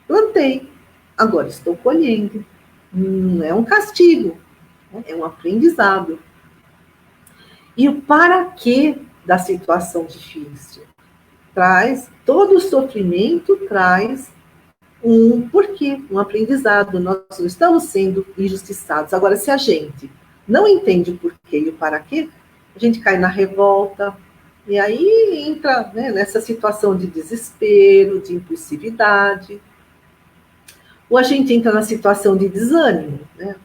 Speaker 2: plantei, agora estou colhendo. Não é um castigo, é um aprendizado. E o para quê da situação difícil? Todo o sofrimento traz um porquê, um aprendizado. Nós não estamos sendo injustiçados. Agora, se a gente não entende o porquê e o para quê, a gente cai na revolta, e aí entra, né, nessa situação de desespero, de impulsividade. Ou a gente entra na situação de desânimo, né?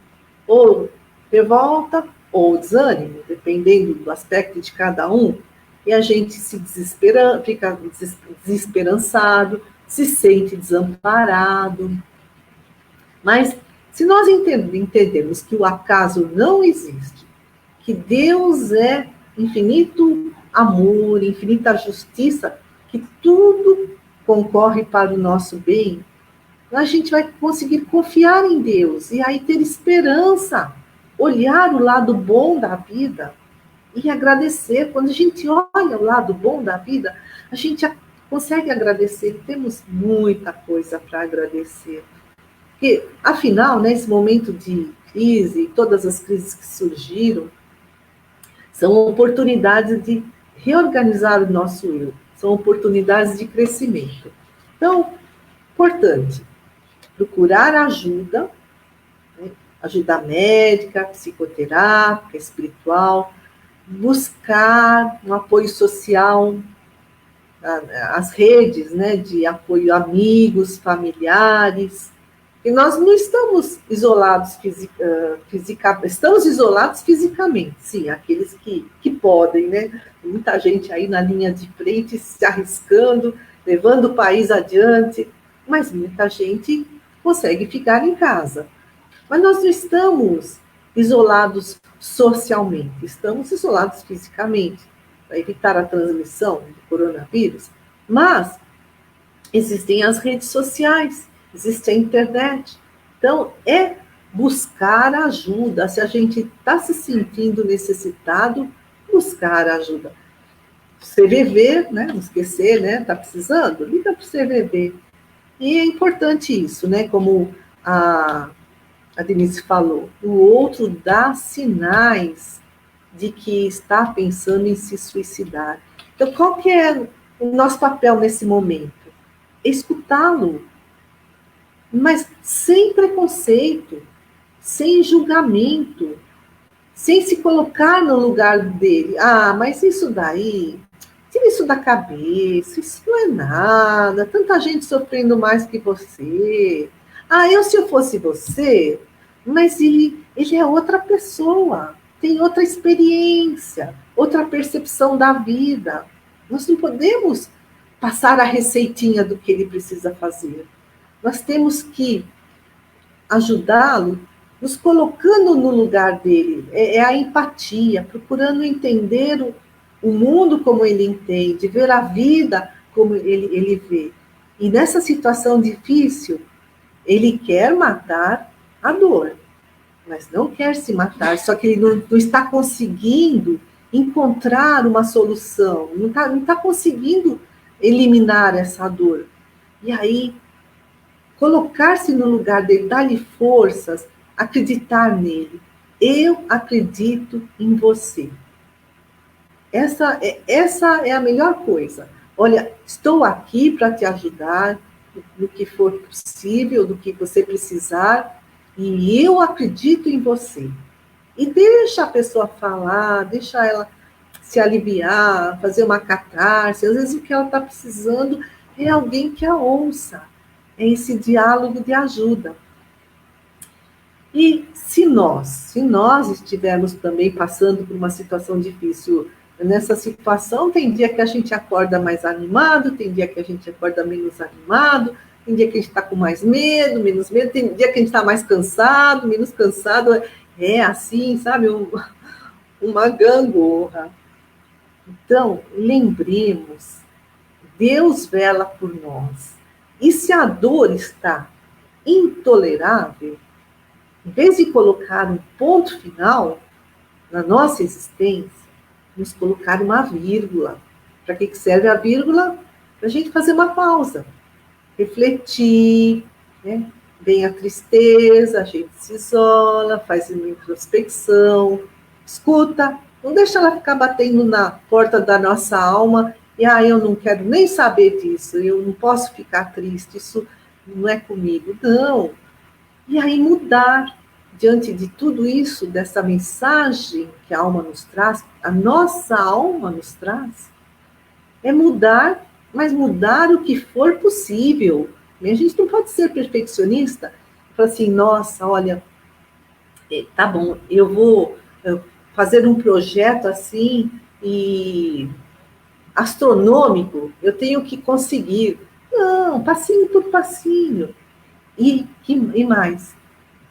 Speaker 2: Ou revolta, ou desânimo, dependendo do aspecto de cada um, e a gente se desespera, fica desesperançado, se sente desamparado. Mas se nós entendermos que o acaso não existe, que Deus é infinito amor, infinita justiça, que tudo concorre para o nosso bem, a gente vai conseguir confiar em Deus e aí ter esperança, olhar o lado bom da vida e agradecer. Quando a gente olha o lado bom da vida, a gente consegue agradecer. Temos muita coisa para agradecer. Porque, afinal, nesse momento de crise, todas as crises que surgiram, são oportunidades de reorganizar o nosso eu, são oportunidades de crescimento. Então, importante, procurar ajuda, né? Ajuda médica, psicoterápica, espiritual, buscar um apoio social, as redes, né, de apoio, amigos, familiares. E nós não estamos isolados fisicamente, estamos isolados fisicamente, sim, aqueles que podem, né? Tem muita gente aí na linha de frente se arriscando, levando o país adiante, mas muita gente consegue ficar em casa. Mas nós não estamos isolados socialmente, estamos isolados fisicamente, para evitar a transmissão do coronavírus, mas existem as redes sociais, existe a internet. Então, é buscar ajuda. Se a gente está se sentindo necessitado, buscar ajuda. CVV, né? Não esquecer, né? Está precisando? Liga para o CVV. E é importante isso, né? Como a Denise falou, o outro dá sinais de que está pensando em se suicidar. Então, qual que é o nosso papel nesse momento? Escutá-lo, mas sem preconceito, sem julgamento, sem se colocar no lugar dele. Ah, mas isso daí, tira isso da cabeça, isso não é nada, tanta gente sofrendo mais que você. Ah, se eu fosse você, mas ele é outra pessoa, tem outra experiência, outra percepção da vida. Nós não podemos passar a receitinha do que ele precisa fazer. Nós temos que ajudá-lo, nos colocando no lugar dele. É a empatia, procurando entender o mundo como ele entende, ver a vida como ele vê. E nessa situação difícil, ele quer matar a dor, mas não quer se matar, só que ele não está conseguindo encontrar uma solução, não está conseguindo eliminar essa dor. E aí, colocar-se no lugar dele, dar-lhe forças, acreditar nele. Eu acredito em você. Essa é a melhor coisa. Olha, estou aqui para te ajudar no que for possível, do que você precisar, e eu acredito em você. E deixa a pessoa falar, deixa ela se aliviar, fazer uma catarse. Às vezes o que ela está precisando é alguém que a ouça. É esse diálogo de ajuda. E se nós estivermos também passando por uma situação difícil, nessa situação tem dia que a gente acorda mais animado, tem dia que a gente acorda menos animado, tem dia que a gente está com mais medo, menos medo, tem dia que a gente está mais cansado, menos cansado, é assim, sabe, uma gangorra. Então, lembremos, Deus vela por nós. E se a dor está intolerável, em vez de colocar um ponto final na nossa existência, vamos colocar uma vírgula. Para que serve a vírgula? Para a gente fazer uma pausa, refletir, né? Vem a tristeza, a gente se isola, faz uma introspecção, escuta, não deixa ela ficar batendo na porta da nossa alma e eu não quero nem saber disso, eu não posso ficar triste, isso não é comigo. Não. E aí mudar, diante de tudo isso, dessa mensagem que a alma nos traz, a nossa alma nos traz, é mudar, mas mudar o que for possível. A gente não pode ser perfeccionista, falar assim, nossa, olha, tá bom, eu vou fazer um projeto assim, e astronômico, eu tenho que conseguir. Não, passinho por passinho. E mais,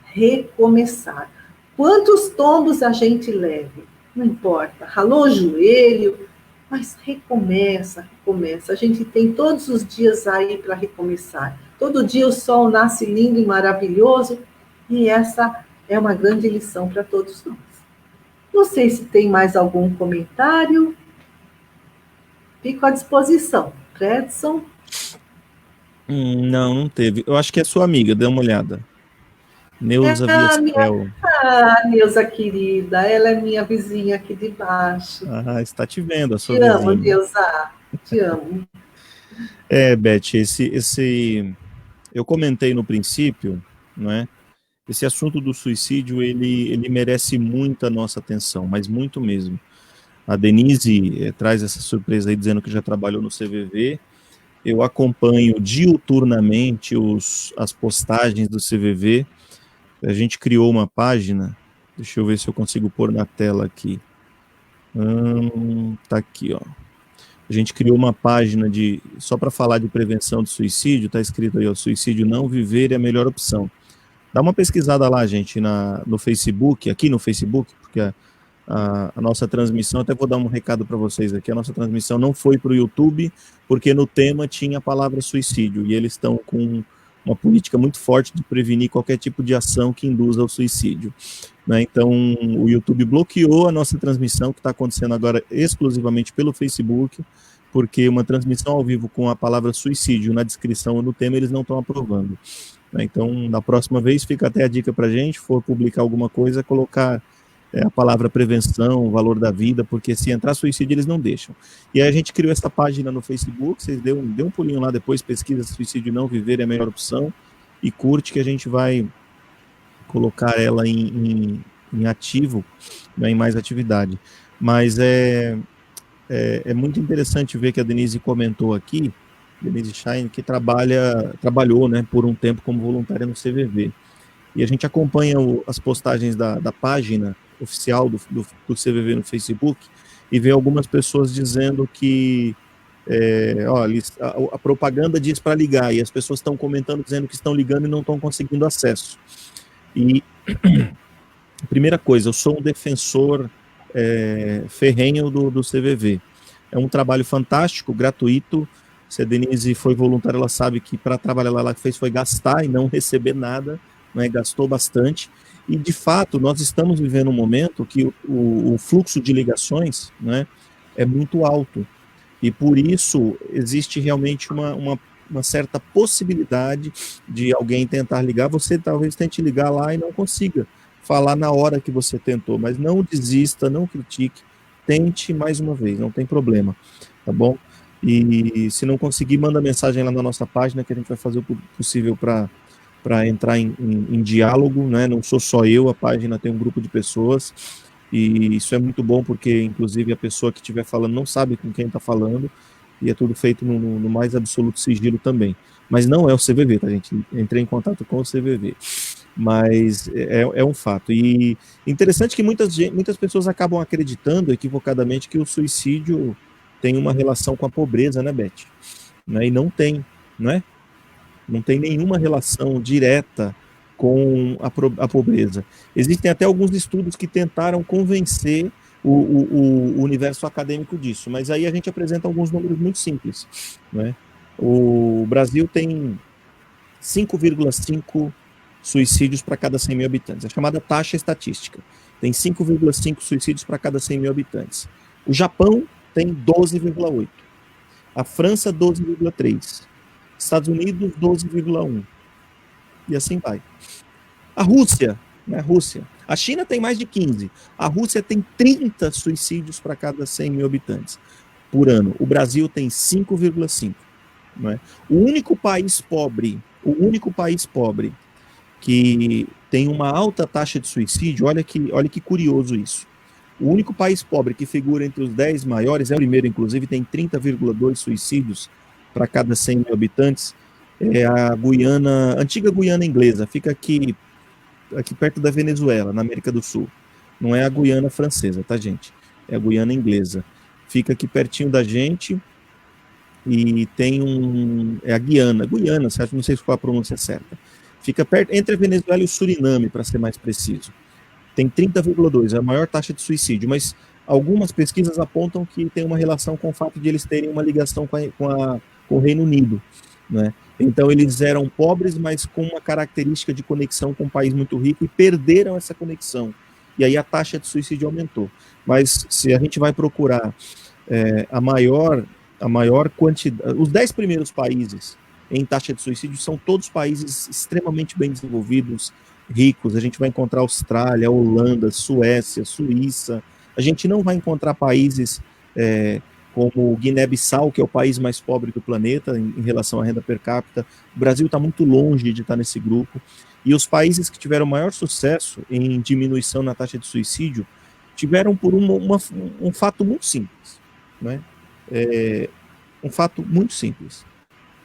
Speaker 2: recomeçar. Quantos tombos a gente leve? Não importa, ralou o joelho, mas recomeça. A gente tem todos os dias aí para recomeçar. Todo dia o sol nasce lindo e maravilhoso, e essa é uma grande lição para todos nós. Não sei se tem mais algum comentário. Fico à disposição. Fredson?
Speaker 1: Não teve. Eu acho que é sua amiga, dê uma olhada. Neuza Viestel.
Speaker 2: Neuza querida, ela é minha vizinha aqui de baixo.
Speaker 1: Está te vendo, a sua
Speaker 2: vizinha. Te amo,
Speaker 1: Neuza.
Speaker 2: Te amo.
Speaker 1: Beth, eu comentei no princípio, não é? Esse assunto do suicídio, ele merece muita nossa atenção, mas muito mesmo. A Denise traz essa surpresa aí, dizendo que já trabalhou no CVV. Eu acompanho diuturnamente as postagens do CVV. A gente criou uma página, deixa eu ver se eu consigo pôr na tela aqui. Tá aqui, ó. A gente criou uma página só para falar de prevenção do suicídio, tá escrito aí, ó, suicídio não viver é a melhor opção. Dá uma pesquisada lá, gente, no Facebook, aqui no Facebook, porque a nossa transmissão, até vou dar um recado para vocês aqui, a nossa transmissão não foi para o YouTube, porque no tema tinha a palavra suicídio, e eles estão com uma política muito forte de prevenir qualquer tipo de ação que induza ao suicídio, né? Então, o YouTube bloqueou a nossa transmissão, que está acontecendo agora exclusivamente pelo Facebook, porque uma transmissão ao vivo com a palavra suicídio na descrição ou no tema, eles não estão aprovando. Então, na próxima vez, fica até a dica para a gente, for publicar alguma coisa, colocar a palavra prevenção, o valor da vida, porque se entrar suicídio, eles não deixam. E aí a gente criou essa página no Facebook, vocês dê um pulinho lá depois, pesquisa suicídio não viver é a melhor opção, e curte que a gente vai colocar ela em ativo, né, em mais atividade. Mas é muito interessante ver que a Denise comentou aqui, Denise Schein, que trabalhou, né, por um tempo como voluntária no CVV. E a gente acompanha as postagens da página oficial do CVV no Facebook e vê algumas pessoas dizendo que a propaganda diz para ligar, e as pessoas estão comentando dizendo que estão ligando e não estão conseguindo acesso. E, primeira coisa, eu sou um defensor ferrenho do CVV. É um trabalho fantástico, gratuito. Se a Denise foi voluntária, ela sabe que para trabalhar lá, ela fez foi gastar e não receber nada, né, gastou bastante. E, de fato, nós estamos vivendo um momento que o fluxo de ligações, né, é muito alto. E, por isso, existe realmente uma certa possibilidade de alguém tentar ligar. Você talvez tente ligar lá e não consiga falar na hora que você tentou, mas não desista, não critique. tente mais uma vez, não tem problema, tá bom? E se não conseguir, manda mensagem lá na nossa página que a gente vai fazer o possível para entrar em diálogo, né? Não sou só eu, a página tem um grupo de pessoas, e isso é muito bom porque, inclusive, a pessoa que estiver falando não sabe com quem está falando, e é tudo feito no mais absoluto sigilo também. Mas não é o CVV, tá, gente? Entrei em contato com o CVV. Mas é um fato. E interessante que muitas pessoas acabam acreditando equivocadamente que o suicídio tem uma relação com a pobreza, né, Beth? Né? E não tem, né? Não tem nenhuma relação direta com a pobreza. Existem até alguns estudos que tentaram convencer o universo acadêmico disso, mas aí a gente apresenta alguns números muito simples, né? O Brasil tem 5,5 suicídios para cada 100 mil habitantes, é a chamada taxa estatística. Tem 5,5 suicídios para cada 100 mil habitantes. O Japão tem 12,8. A França, 12,3. Estados Unidos, 12,1. E assim vai. A Rússia, né, a China tem mais de 15. A Rússia tem 30 suicídios para cada 100 mil habitantes por ano. O Brasil tem 5,5. Né? O único país pobre que tem uma alta taxa de suicídio, olha que curioso isso. O único país pobre que figura entre os 10 maiores, é o primeiro, inclusive, tem 30,2 suicídios para cada 100 mil habitantes, é a Guiana, antiga Guiana inglesa, fica aqui perto da Venezuela, na América do Sul. Não é a Guiana francesa, tá, gente? É a Guiana inglesa. Fica aqui pertinho da gente e tem é a Guiana, não sei qual a pronúncia certa. Fica perto, entre a Venezuela e o Suriname, para ser mais preciso. Tem 30,2, é a maior taxa de suicídio, mas algumas pesquisas apontam que tem uma relação com o fato de eles terem uma ligação com o Reino Unido, né? Então eles eram pobres, mas com uma característica de conexão com um país muito rico e perderam essa conexão. E aí a taxa de suicídio aumentou. Mas se a gente vai procurar a maior quantidade, os 10 primeiros países em taxa de suicídio são todos países extremamente bem desenvolvidos, ricos. A gente vai encontrar Austrália, Holanda, Suécia, Suíça. A gente não vai encontrar países como Guiné-Bissau, que é o país mais pobre do planeta em relação à renda per capita. O Brasil está muito longe de estar nesse grupo. E os países que tiveram maior sucesso em diminuição na taxa de suicídio tiveram por um fato muito simples, né? Um fato muito simples.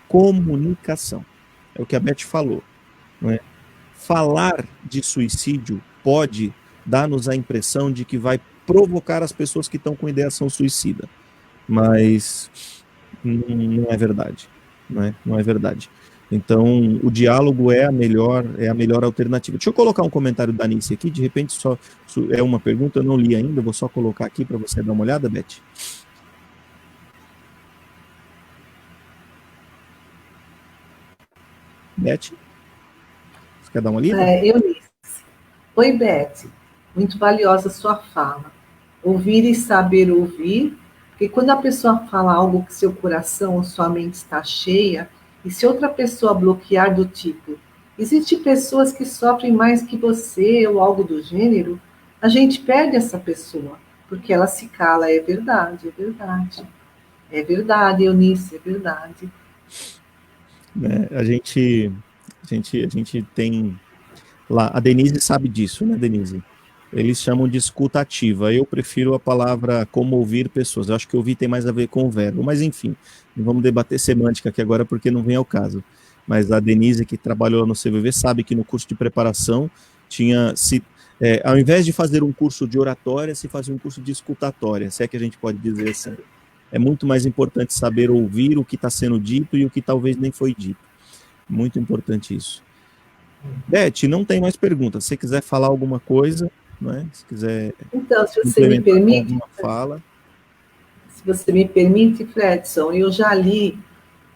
Speaker 1: Comunicação. É o que a Beth falou, né? Falar de suicídio pode dar-nos a impressão de que vai provocar as pessoas que estão com ideação suicida, mas não é verdade, né? Não é verdade. Então, o diálogo é a melhor alternativa. Deixa eu colocar um comentário da Anice aqui, de repente só é uma pergunta, eu não li ainda, vou só colocar aqui para você dar uma olhada, Beth. Beth? Você quer dar uma lida?
Speaker 2: Eunice. Oi, Beth. Muito valiosa a sua fala. Ouvir e saber ouvir, porque quando a pessoa fala algo que seu coração ou sua mente está cheia, e se outra pessoa bloquear do tipo, existem pessoas que sofrem mais que você, ou algo do gênero, a gente perde essa pessoa, porque ela se cala. É verdade, é verdade. É verdade, Eunice, é verdade.
Speaker 1: A gente tem lá, a Denise sabe disso, né, Denise? Eles chamam de escuta ativa. Eu prefiro a palavra como ouvir pessoas. Eu acho que ouvir tem mais a ver com o verbo. Mas, enfim, não vamos debater semântica aqui agora porque não vem ao caso. Mas a Denise, que trabalhou lá no CVV, sabe que no curso de preparação ao invés de fazer um curso de oratória, se fazia um curso de escutatória, se é que a gente pode dizer assim. É muito mais importante saber ouvir o que está sendo dito e o que talvez nem foi dito. Muito importante isso. Beth, não tem mais perguntas. Se você quiser falar alguma coisa, né? Se quiser.
Speaker 2: Então, se você me permite.
Speaker 1: Fala.
Speaker 2: Se você me permite, Fredson, eu já li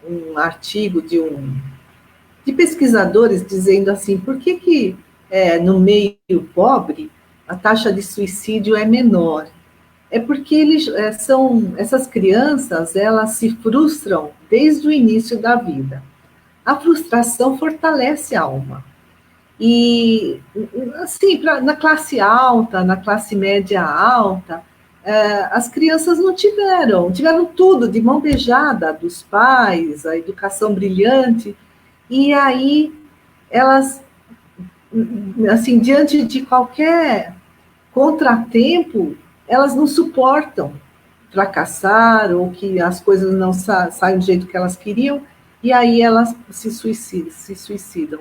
Speaker 2: um artigo de pesquisadores dizendo assim, por que no meio pobre a taxa de suicídio é menor? É porque essas crianças, elas se frustram desde o início da vida. A frustração fortalece a alma. E, assim, na classe alta, na classe média alta, as crianças não tiveram tudo de mão beijada dos pais, a educação brilhante, e aí elas, assim, diante de qualquer contratempo, elas não suportam fracassar ou que as coisas não saiam do jeito que elas queriam, e aí elas se suicidam.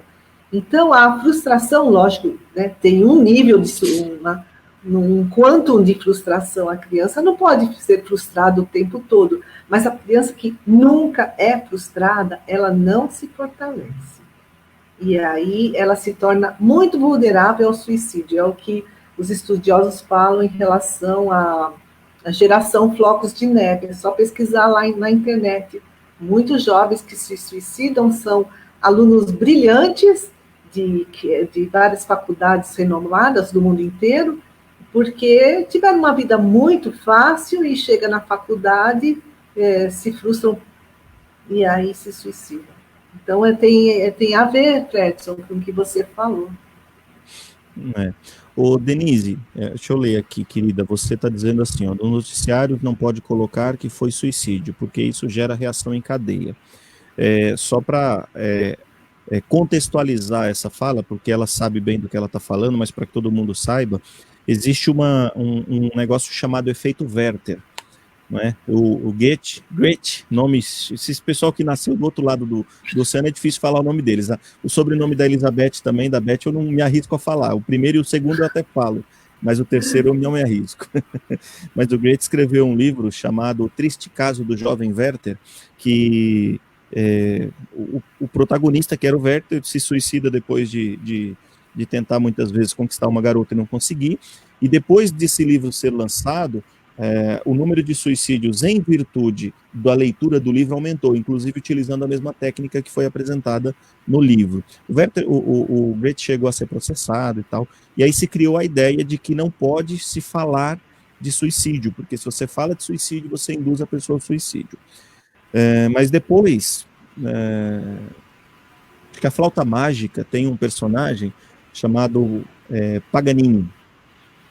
Speaker 2: Então, a frustração, lógico, né, tem um nível de um quantum de frustração. A criança não pode ser frustrada o tempo todo, mas a criança que nunca é frustrada, ela não se fortalece. E aí ela se torna muito vulnerável ao suicídio. É o que os estudiosos falam em relação à geração flocos de neve. É só pesquisar lá na internet. Muitos jovens que se suicidam são alunos brilhantes de várias faculdades renomadas do mundo inteiro, porque tiveram uma vida muito fácil e chega na faculdade, se frustram e aí se suicidam. Então, tem a ver, Fredson, com o que você falou.
Speaker 1: Ô, Denise, deixa eu ler aqui, querida, você está dizendo assim, ó, no noticiário não pode colocar que foi suicídio, porque isso gera reação em cadeia. Só para contextualizar essa fala, porque ela sabe bem do que ela está falando, mas para que todo mundo saiba, existe um negócio chamado efeito Werther, não é? O Goethe, nome, esse pessoal que nasceu do outro lado do oceano é difícil falar o nome deles. Né? O sobrenome da Elizabeth também, da Beth, eu não me arrisco a falar. O primeiro e o segundo eu até falo, mas o terceiro eu não me arrisco. Mas o Goethe escreveu um livro chamado O Triste Caso do Jovem Werther, que o protagonista, que era o Werther, se suicida depois de tentar muitas vezes conquistar uma garota e não conseguir, e depois desse livro ser lançado, o número de suicídios em virtude da leitura do livro aumentou, inclusive utilizando a mesma técnica que foi apresentada no livro. O Goethe chegou a ser processado e tal, e aí se criou a ideia de que não pode se falar de suicídio, porque se você fala de suicídio, você induz a pessoa ao suicídio. Mas depois, acho que a Flauta Mágica tem um personagem chamado Paganini.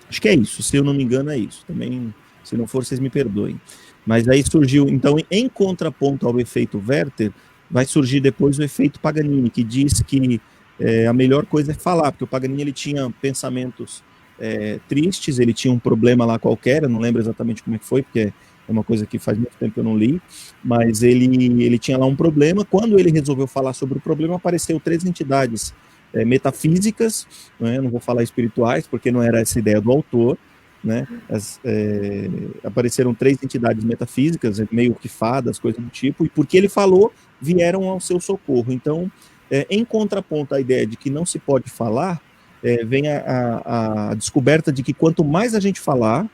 Speaker 1: Acho que é isso, se eu não me engano é isso. Também, se não for, vocês me perdoem. Mas aí surgiu, então, em contraponto ao efeito Werther, vai surgir depois o efeito Paganini, que diz que a melhor coisa é falar, porque o Paganini ele tinha pensamentos tristes, ele tinha um problema lá qualquer, eu não lembro exatamente como é que foi, porque é uma coisa que faz muito tempo que eu não li, mas ele tinha lá um problema. Quando ele resolveu falar sobre o problema, apareceu 3 entidades metafísicas, né? Não vou falar espirituais, porque não era essa ideia do autor, né? Apareceram 3 entidades metafísicas, meio que fadas, coisas do tipo, e porque ele falou, vieram ao seu socorro. Então, em contraponto à ideia de que não se pode falar, vem a descoberta de que quanto mais a gente falar,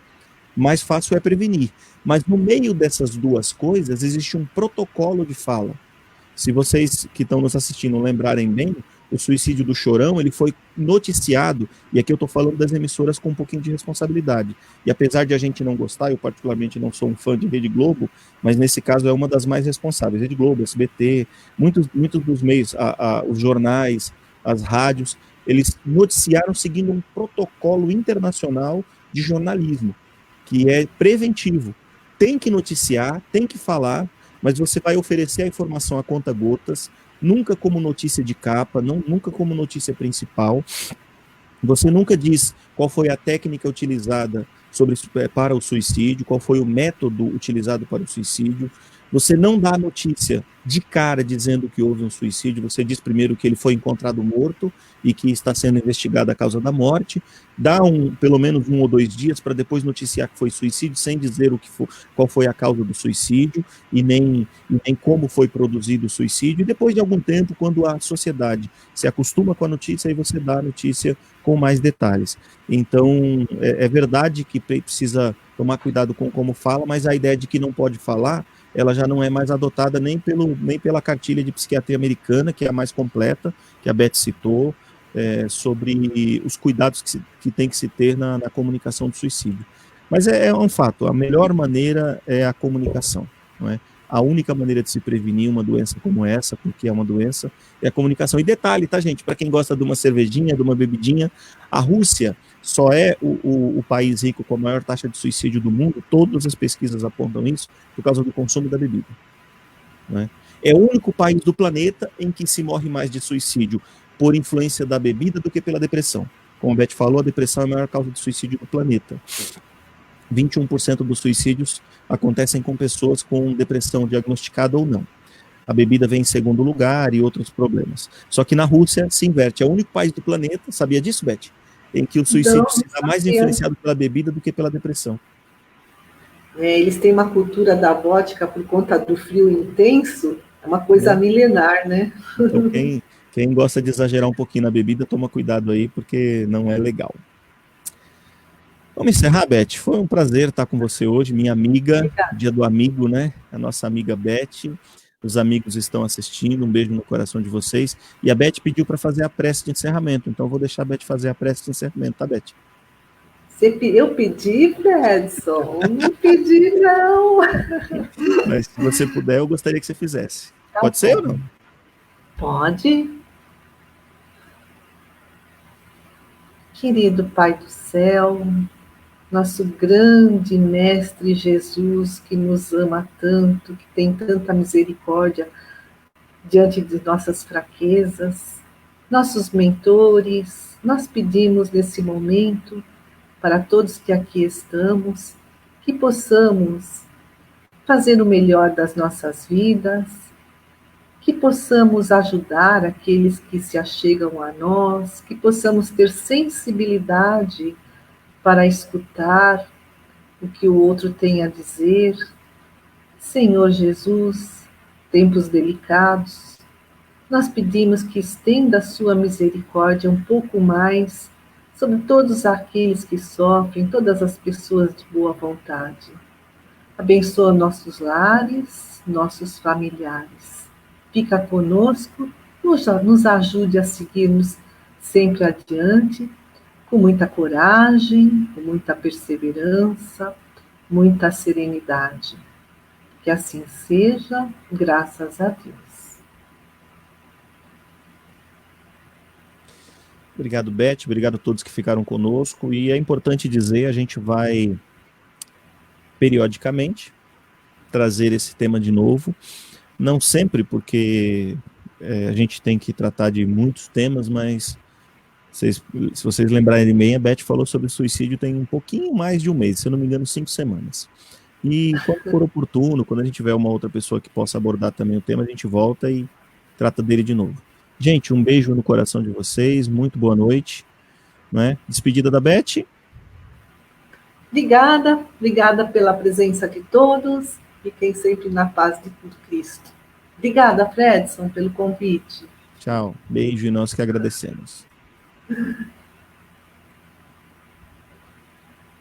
Speaker 1: mais fácil é prevenir. Mas no meio dessas duas coisas, existe um protocolo de fala. Se vocês que estão nos assistindo lembrarem bem, o suicídio do Chorão, ele foi noticiado, e aqui eu estou falando das emissoras com um pouquinho de responsabilidade. E apesar de a gente não gostar, eu particularmente não sou um fã de Rede Globo, mas nesse caso é uma das mais responsáveis. Rede Globo, SBT, muitos dos meios, os jornais, as rádios, eles noticiaram seguindo um protocolo internacional de jornalismo, que é preventivo. Tem que noticiar, tem que falar, mas você vai oferecer a informação a conta-gotas, nunca como notícia de capa, nunca como notícia principal. Você nunca diz qual foi a técnica utilizada para o suicídio, qual foi o método utilizado para o suicídio. Você não dá a notícia de cara dizendo que houve um suicídio, você diz primeiro que ele foi encontrado morto e que está sendo investigada a causa da morte, dá pelo menos 1 ou 2 dias para depois noticiar que foi suicídio, sem dizer qual foi a causa do suicídio e nem como foi produzido o suicídio, e depois de algum tempo, quando a sociedade se acostuma com a notícia, aí você dá a notícia com mais detalhes. Então, é verdade que precisa tomar cuidado com como fala, mas a ideia de que não pode falar, ela já não é mais adotada nem pela cartilha de psiquiatria americana, que é a mais completa, que a Beth citou, sobre os cuidados que tem que se ter na comunicação do suicídio. Mas é um fato, a melhor maneira é a comunicação, não é? A única maneira de se prevenir uma doença como essa, porque é uma doença, é a comunicação. E detalhe, tá, gente, para quem gosta de uma cervejinha, de uma bebidinha, a Rússia só é o país rico com a maior taxa de suicídio do mundo, todas as pesquisas apontam isso, por causa do consumo da bebida. Né? É o único país do planeta em que se morre mais de suicídio por influência da bebida do que pela depressão. Como a Beth falou, a depressão é a maior causa de suicídio do planeta. 21% dos suicídios acontecem com pessoas com depressão diagnosticada ou não. A bebida vem em segundo lugar e outros problemas. Só que na Rússia se inverte. É o único país do planeta, sabia disso, Beth? Em que o suicídio se dá mais influenciado pela bebida do que pela depressão.
Speaker 2: Eles têm uma cultura da vodka por conta do frio intenso, é uma coisa milenar, né?
Speaker 1: Então, quem gosta de exagerar um pouquinho na bebida, toma cuidado aí, porque não é legal. Vamos encerrar, Beth. Foi um prazer estar com você hoje, minha amiga. Obrigada. Dia do amigo, né? A nossa amiga Beth. Os amigos estão assistindo. Um beijo no coração de vocês. E a Beth pediu para fazer a prece de encerramento. Então, eu vou deixar a Beth fazer a prece de encerramento, tá, Beth?
Speaker 2: Eu pedi, Fredson? Não pedi, não.
Speaker 1: Mas se você puder, eu gostaria que você fizesse. Tá. Pode ser ou não?
Speaker 2: Pode. Querido Pai do céu, nosso grande Mestre Jesus, que nos ama tanto, que tem tanta misericórdia diante de nossas fraquezas, nossos mentores, nós pedimos nesse momento, para todos que aqui estamos, que possamos fazer o melhor das nossas vidas, que possamos ajudar aqueles que se achegam a nós, que possamos ter sensibilidade para escutar o que o outro tem a dizer. Senhor Jesus, tempos delicados, nós pedimos que estenda a sua misericórdia um pouco mais sobre todos aqueles que sofrem, todas as pessoas de boa vontade. Abençoa nossos lares, nossos familiares. Fica conosco, nos ajude a seguirmos sempre adiante, com muita coragem, com muita perseverança, muita serenidade. Que assim seja, graças a Deus.
Speaker 1: Obrigado, Beth. Obrigado a todos que ficaram conosco. E é importante dizer, a gente vai periodicamente trazer esse tema de novo. Não sempre, porque a gente tem que tratar de muitos temas, mas se vocês lembrarem bem, a Beth falou sobre suicídio tem um pouquinho mais de um mês, se eu não me engano, 5 semanas. E quando for oportuno, quando a gente tiver uma outra pessoa que possa abordar também o tema, a gente volta e trata dele de novo. Gente, um beijo no coração de vocês, muito boa noite. Né? Despedida da Beth.
Speaker 2: Obrigada pela presença de todos. Fiquem sempre na paz de Cristo. Obrigada, Fredson, pelo convite.
Speaker 1: Tchau, beijo e nós que agradecemos.